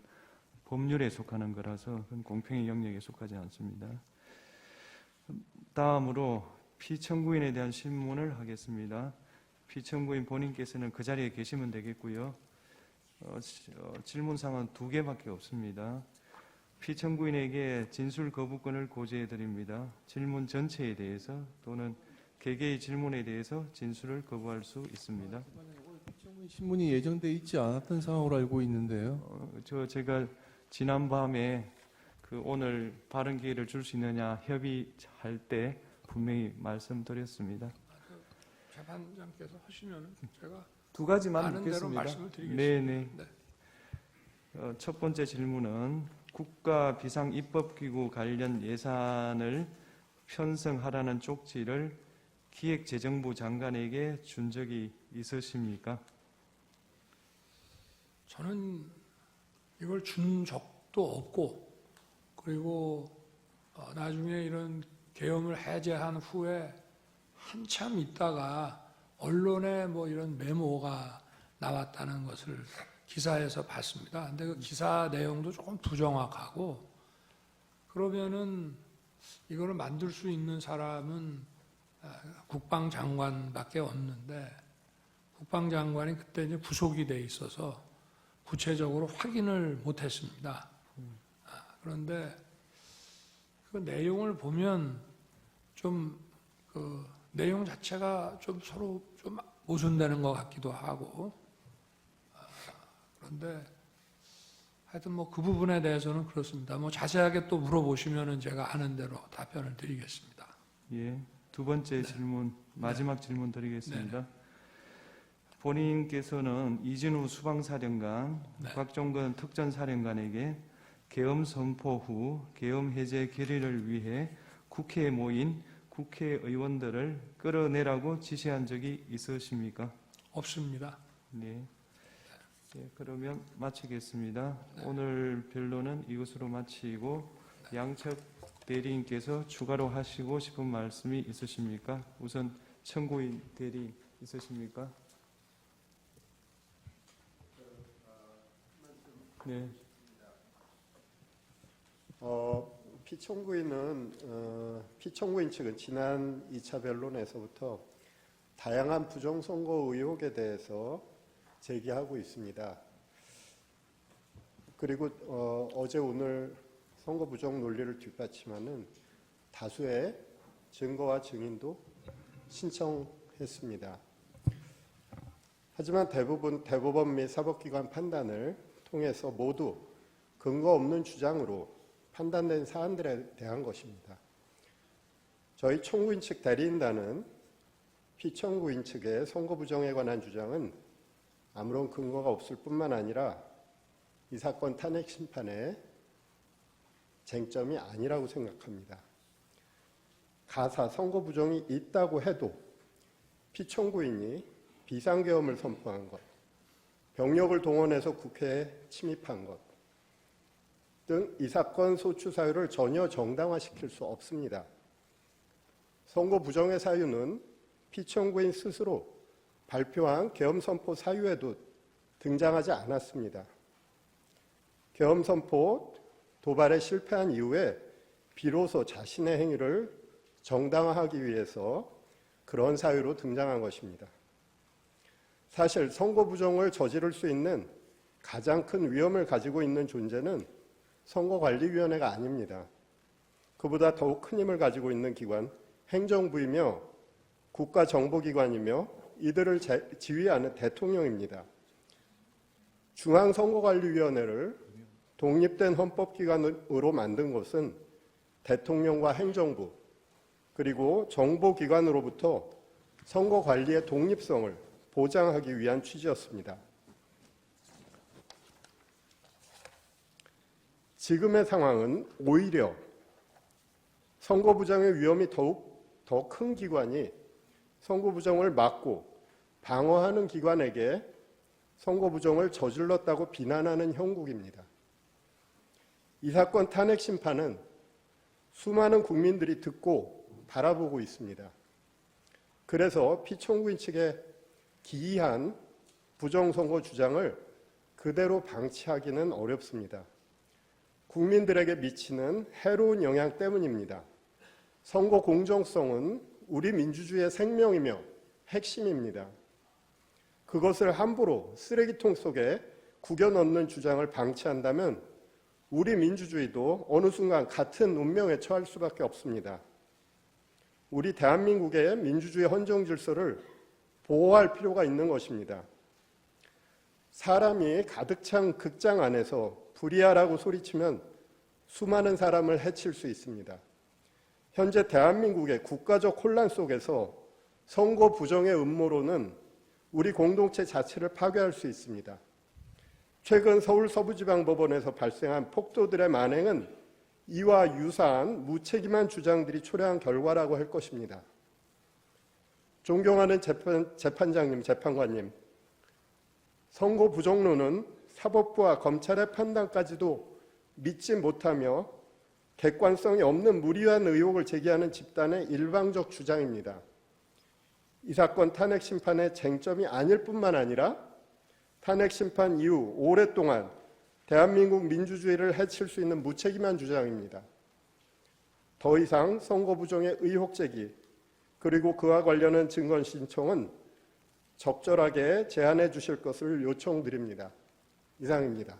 법률에 속하는 거라서 그건 공평의 영역에 속하지 않습니다. 다음으로 피청구인에 대한 신문을 하겠습니다. 피청구인 본인께서는 그 자리에 계시면 되겠고요. 질문사항은 2개밖에 없습니다. 피청구인에게 진술 거부권을 고지해 드립니다. 질문 전체에 대해서 또는 개개의 질문에 대해서 진술을 거부할 수 있습니다. 신문이 예정돼 있지 않았던 상황으로 알고 있는데요. 제가 지난밤에 그 오늘 발언 기회를 줄 수 있느냐 협의할 때 분명히 말씀드렸습니다. 재판장께서 하시면 제가 2가지만 아는 대로 묻겠습니다. 말씀을 드리겠습니다. 네네. 네. 첫 번째 질문은 국가 비상 입법기구 관련 예산을 편성하라는 쪽지를 기획재정부 장관에게 준 적이 있으십니까? 저는 이걸 준 적도 없고, 그리고 나중에 이런 계엄을 해제한 후에 한참 있다가 언론에 뭐 이런 메모가 나왔다는 것을 기사에서 봤습니다. 근데 그 기사 내용도 조금 부정확하고, 그러면은 이거를 만들 수 있는 사람은 국방장관밖에 없는데, 국방장관이 그때 이제 부속이 돼 있어서 구체적으로 확인을 못했습니다. 그런데 그 내용을 보면 좀 그 내용 자체가 좀 서로 좀 모순되는 것 같기도 하고, 그런데 하여튼 뭐 그 부분에 대해서는 그렇습니다. 뭐 자세하게 또 물어보시면은 제가 아는 대로 답변을 드리겠습니다. 예. 2번째 질문, 마지막 질문 드리겠습니다. 본인께서는 이진우 수방사령관, 곽종건 특전사령관에게 계엄 선포 후 계엄 해제 결의를 위해 국회에 모인 국회의원들을 끌어내라고 지시한 적이 있으십니까? 없습니다. 네. 예, 그러면 마치겠습니다. 오늘 변론은 이것으로 마치고 양측 대리인께서 추가로 하시고 싶은 말씀이 있으십니까? 우선 청구인 대리인 있으십니까? 네. 피청구인 측은 지난 2차 변론에서부터 다양한 부정선거 의혹에 대해서 제기하고 있습니다. 그리고 어제 오늘 선거 부정 논리를 뒷받침하는 다수의 증거와 증인도 신청했습니다. 하지만 대법원 및 사법기관 판단을 통해서 모두 근거 없는 주장으로 판단된 사안들에 대한 것입니다. 저희 청구인 측 대리인단은 피청구인 측의 선거 부정에 관한 주장은 아무런 근거가 없을 뿐만 아니라 이 사건 탄핵 심판의 쟁점이 아니라고 생각합니다. 가사 선거 부정이 있다고 해도 피청구인이 비상계엄을 선포한 것, 병력을 동원해서 국회에 침입한 것 등 이 사건 소추 사유를 전혀 정당화시킬 수 없습니다. 선거 부정의 사유는 피청구인 스스로 발표한 계엄 선포 사유에도 등장하지 않았습니다. 계엄 선포 도발에 실패한 이후에 비로소 자신의 행위를 정당화하기 위해서 그런 사유로 등장한 것입니다. 사실 선거 부정을 저지를 수 있는 가장 큰 위험을 가지고 있는 존재는 선거관리위원회가 아닙니다. 그보다 더욱 큰 힘을 가지고 있는 기관, 행정부이며 국가정보기관이며 이들을 지휘하는 대통령입니다. 중앙선거관리위원회를 독립된 헌법기관으로 만든 것은 대통령과 행정부 그리고 정보기관으로부터 선거관리의 독립성을 보장하기 위한 취지였습니다. 지금의 상황은 오히려 선거 부정의 위험이 더욱 더 큰 기관이 선거 부정을 막고 방어하는 기관에게 선거 부정을 저질렀다고 비난하는 형국입니다. 이 사건 탄핵 심판은 수많은 국민들이 듣고 바라보고 있습니다. 그래서 피청구인 측의 기이한 부정선거 주장을 그대로 방치하기는 어렵습니다. 국민들에게 미치는 해로운 영향 때문입니다. 선거 공정성은 우리 민주주의의 생명이며 핵심입니다. 그것을 함부로 쓰레기통 속에 구겨 넣는 주장을 방치한다면 우리 민주주의도 어느 순간 같은 운명에 처할 수밖에 없습니다. 우리 대한민국의 민주주의 헌정 질서를 보호할 필요가 있는 것입니다. 사람이 가득 찬 극장 안에서 불이하라고 소리치면 수많은 사람을 해칠 수 있습니다. 현재 대한민국의 국가적 혼란 속에서 선거 부정의 음모론은 우리 공동체 자체를 파괴할 수 있습니다. 최근 서울 서부지방법원에서 발생한 폭도들의 만행은 이와 유사한 무책임한 주장들이 초래한 결과라고 할 것입니다. 존경하는 재판장님, 재판관님, 선거 부정론은 사법부와 검찰의 판단까지도 믿지 못하며 객관성이 없는 무리한 의혹을 제기하는 집단의 일방적 주장입니다. 이 사건 탄핵 심판의 쟁점이 아닐 뿐만 아니라 탄핵 심판 이후 오랫동안 대한민국 민주주의를 해칠 수 있는 무책임한 주장입니다. 더 이상 선거 부정의 의혹 제기 그리고 그와 관련한 증거 신청은 적절하게 제한해 주실 것을 요청드립니다. 이상입니다.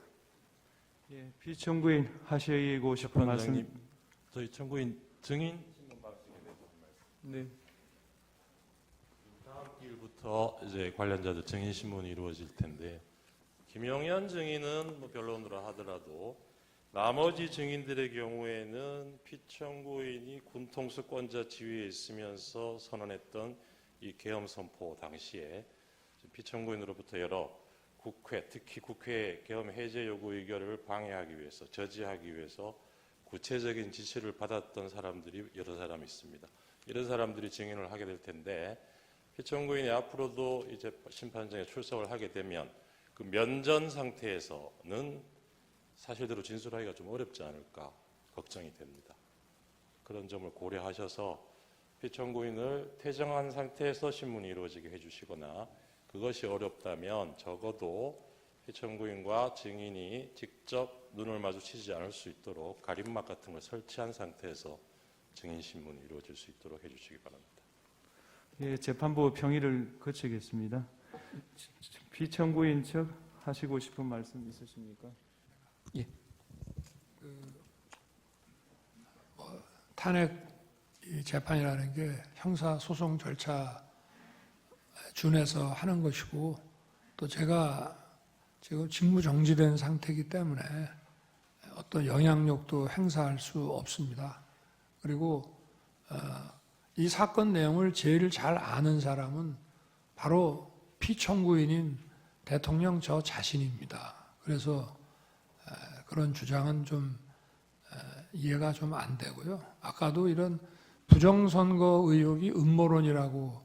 예, 피청구인 하시고 싶은 말씀. 재판장님, 저희 청구인 증인 네. 다음 일부터 이제 관련자들 증인 신문이 이루어질 텐데 김영현 증인은 뭐 변론으로 하더라도 나머지 증인들의 경우에는 피청구인이 군통수권자 지위에 있으면서 선언했던 이 계엄 선포 당시에 피청구인으로부터 여러 국회, 특히 국회의 계엄 해제 요구 의결을 방해하기 위해서, 저지하기 위해서 구체적인 지시를 받았던 사람들이 여러 사람 있습니다. 이런 사람들이 증인을 하게 될 텐데 피청구인이 앞으로도 이제 심판정에 출석을 하게 되면 그 면전 상태에서는 사실대로 진술하기가 좀 어렵지 않을까 걱정이 됩니다. 그런 점을 고려하셔서 피청구인을 퇴정한 상태에서 신문이 이루어지게 해주시거나 그것이 어렵다면 적어도 피청구인과 증인이 직접 눈을 마주치지 않을 수 있도록 가림막 같은 걸 설치한 상태에서 증인 신문이 이루어질 수 있도록 해주시기 바랍니다. 예, 재판부 평의를 거치겠습니다. 피청구인 측 하시고 싶은 말씀 있으십니까? 탄핵 이 재판이라는 게 형사 소송 절차 준해서 하는 것이고 또 제가 지금 직무 정지된 상태이기 때문에 어떤 영향력도 행사할 수 없습니다. 그리고 이 사건 내용을 제일 잘 아는 사람은 바로 피청구인인 대통령 저 자신입니다. 그래서 그런 주장은 좀 이해가 좀 안 되고요. 아까도 이런 부정선거 의혹이 음모론이라고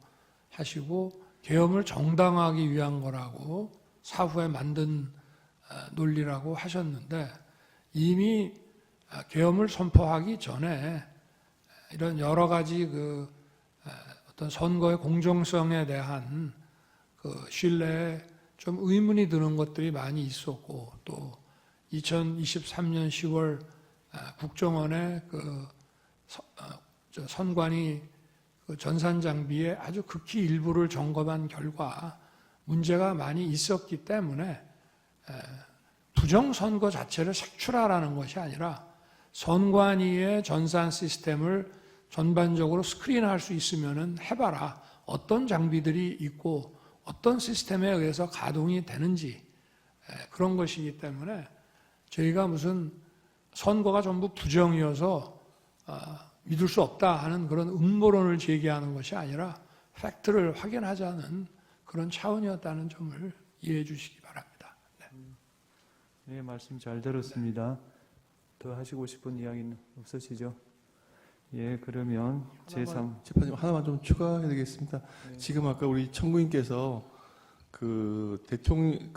하시고 계엄을 정당화하기 위한 거라고 사후에 만든 논리라고 하셨는데 이미 계엄을 선포하기 전에 이런 여러 가지 그 어떤 선거의 공정성에 대한 그 신뢰에 좀 의문이 드는 것들이 많이 있었고 또 2023년 10월 국정원의 그 선관위 그 전산 장비의 아주 극히 일부를 점검한 결과 문제가 많이 있었기 때문에 부정선거 자체를 색출하라는 것이 아니라 선관위의 전산 시스템을 전반적으로 스크린할 수 있으면은 해봐라. 어떤 장비들이 있고 어떤 시스템에 의해서 가동이 되는지 그런 것이기 때문에 저희가 무슨 선거가 전부 부정이어서 믿을 수 없다 하는 그런 음모론을 제기하는 것이 아니라 팩트를 확인하자는 그런 차원이었다는 점을 이해해 주시기 바랍니다. 네, 말씀 잘 들었습니다. 더 하시고 싶은 이야기는 없으시죠? 예, 그러면 제3 재판님 하나만 좀 추가해야 되겠습니다. 네. 지금 아까 우리 청구인께서 그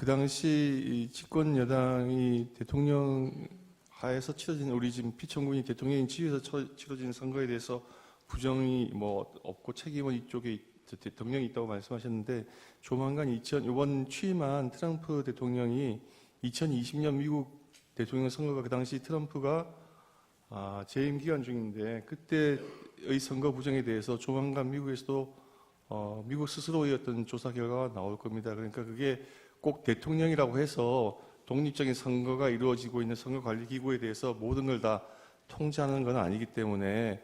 당시 이 집권 여당이 대통령 하에서 치러진 우리 지금 피청구인 대통령인 지위에서 치러진 선거에 대해서 부정이 뭐 없고 책임은 이쪽에 대통령이 있다고 말씀하셨는데 조만간 이번 취임한 트럼프 대통령이 2020년 미국 대통령 선거가 그 당시 트럼프가 재임 기간 중인데 그때의 선거 부정에 대해서 조만간 미국에서도 미국 스스로의 어떤 조사 결과가 나올 겁니다. 그러니까 그게 꼭 대통령이라고 해서 독립적인 선거가 이루어지고 있는 선거관리기구에 대해서 모든 걸 다 통제하는 건 아니기 때문에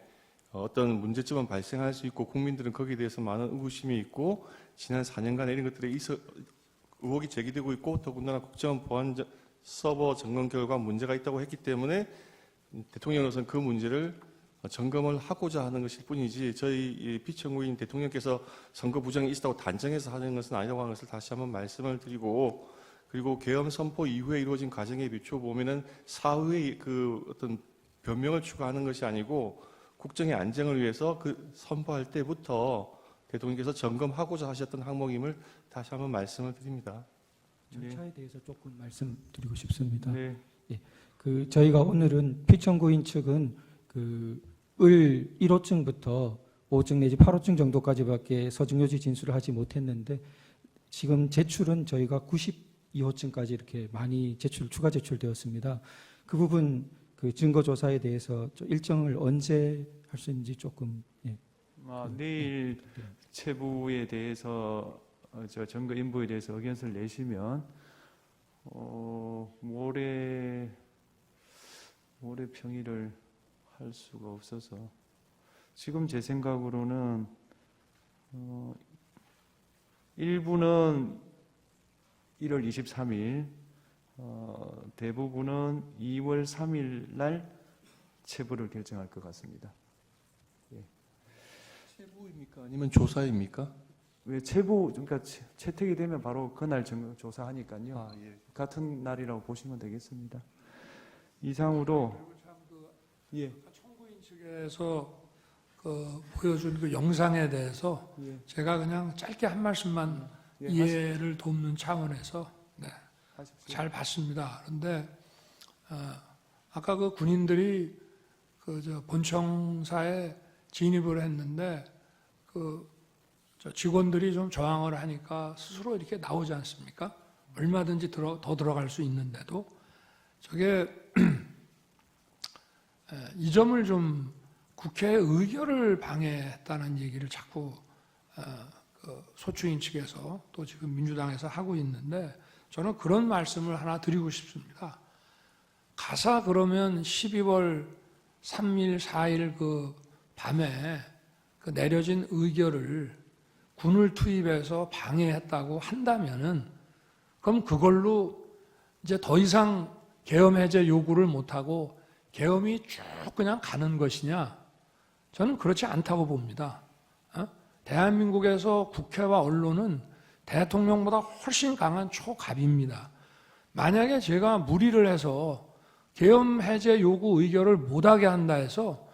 어떤 문제점은 발생할 수 있고 국민들은 거기에 대해서 많은 의구심이 있고 지난 4년간 이런 것들에 의혹이 제기되고 있고 더군다나 국정원 보안 서버 점검 결과 문제가 있다고 했기 때문에 대통령으로서는 그 문제를 점검을 하고자 하는 것일 뿐이지 저희 피청구인 대통령께서 선거 부정이 있었다고 단정해서 하는 것은 아니라고 하는 것을 다시 한번 말씀을 드리고 그리고 계엄 선포 이후에 이루어진 과정에 비추어 보면은 사후의 그 어떤 변명을 추가하는 것이 아니고 국정의 안정을 위해서 그 선포할 때부터 대통령께서 점검하고자 하셨던 항목임을 다시 한번 말씀을 드립니다. 절차에 대해서 조금 말씀드리고 싶습니다. 네. 그 저희가 오늘은 피청구인 측은 그 을 1호증부터 5호증 내지 8호증 정도까지밖에 서중요지 진술을 하지 못했는데 지금 제출은 저희가 92호증까지 이렇게 많이 추가 제출되었습니다. 그 부분 그 증거 조사에 대해서 일정을 언제 할 수 있는지 조금 내일 체부에 대해서 저 점거 인부에 대해서 의견서를 내시면 모레 평일을 할 수가 없어서 지금 제 생각으로는 일부는 1월 23일, 대부분은 2월 3일 날 체부를 결정할 것 같습니다. 체부입니까? 아니면 조사입니까? 왜 체부 그러니까 채택이 되면 바로 그날 조사하니까요. 예. 같은 날이라고 보시면 되겠습니다. 이상으로 예. 청구인 측에서 그 보여준 그 영상에 대해서 예. 제가 그냥 짧게 한 말씀만 이해를 돕는 차원에서 하십시오. 잘 봤습니다. 그런데 아까 그 군인들이 그 본청사에 진입을 했는데 저 직원들이 좀 저항을 하니까 스스로 이렇게 나오지 않습니까? 얼마든지 더 들어갈 수 있는데도 저게 이 점을 좀 국회의 의결을 방해했다는 얘기를 자꾸 그 소추인 측에서 또 지금 민주당에서 하고 있는데 저는 그런 말씀을 하나 드리고 싶습니다. 가사 그러면 12월 3일, 4일 그 밤에 그 내려진 의결을 군을 투입해서 방해했다고 한다면은 그럼 그걸로 이제 더 이상 계엄 해제 요구를 못하고 계엄이 쭉 그냥 가는 것이냐? 저는 그렇지 않다고 봅니다. 대한민국에서 국회와 언론은 대통령보다 훨씬 강한 초갑입니다. 만약에 제가 무리를 해서 계엄 해제 요구 의결을 못하게 한다 해서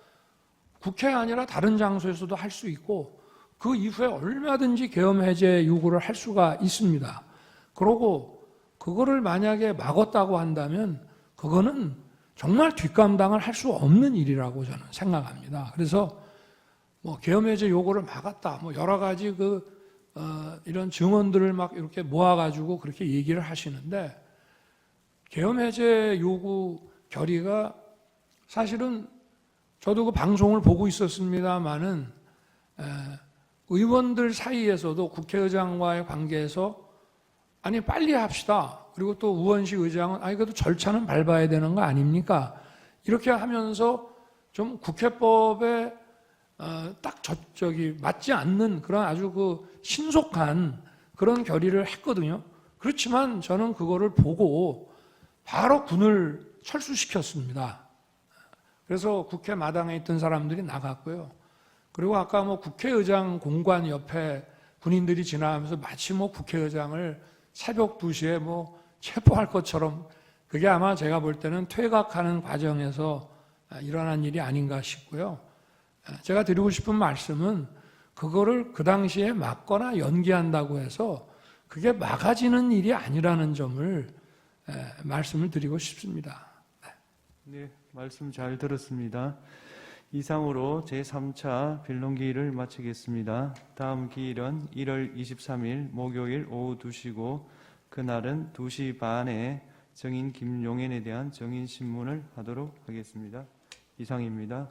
국회 아니라 다른 장소에서도 할 수 있고 그 이후에 얼마든지 계엄 해제 요구를 할 수가 있습니다. 그러고 그거를 만약에 막았다고 한다면 그거는 정말 뒷감당을 할 수 없는 일이라고 저는 생각합니다. 그래서 뭐 계엄 해제 요구를 막았다, 뭐 여러 가지 이런 증언들을 막 이렇게 모아가지고 그렇게 얘기를 하시는데 계엄 해제 요구 결의가 사실은 저도 그 방송을 보고 있었습니다마는 의원들 사이에서도 국회의장과의 관계에서 아니 빨리 합시다. 그리고 또 우원식 의장은 아니 그래도 절차는 밟아야 되는 거 아닙니까? 이렇게 하면서 좀 국회법에 딱 저기 맞지 않는 그런 아주 그 신속한 그런 결의를 했거든요. 그렇지만 저는 그거를 보고 바로 군을 철수시켰습니다. 그래서 국회 마당에 있던 사람들이 나갔고요. 그리고 아까 뭐 국회의장 공관 옆에 군인들이 지나가면서 마치 뭐 국회의장을 새벽 2시에 뭐 체포할 것처럼 그게 아마 제가 볼 때는 퇴각하는 과정에서 일어난 일이 아닌가 싶고요. 제가 드리고 싶은 말씀은 그거를 그 당시에 막거나 연기한다고 해서 그게 막아지는 일이 아니라는 점을 말씀을 드리고 싶습니다. 네, 말씀 잘 들었습니다. 이상으로 제3차 변론기일을 마치겠습니다. 다음 기일은 1월 23일 목요일 오후 2시고 그날은 2시 반에 정인 김용현에 대한 정인신문을 하도록 하겠습니다. 이상입니다.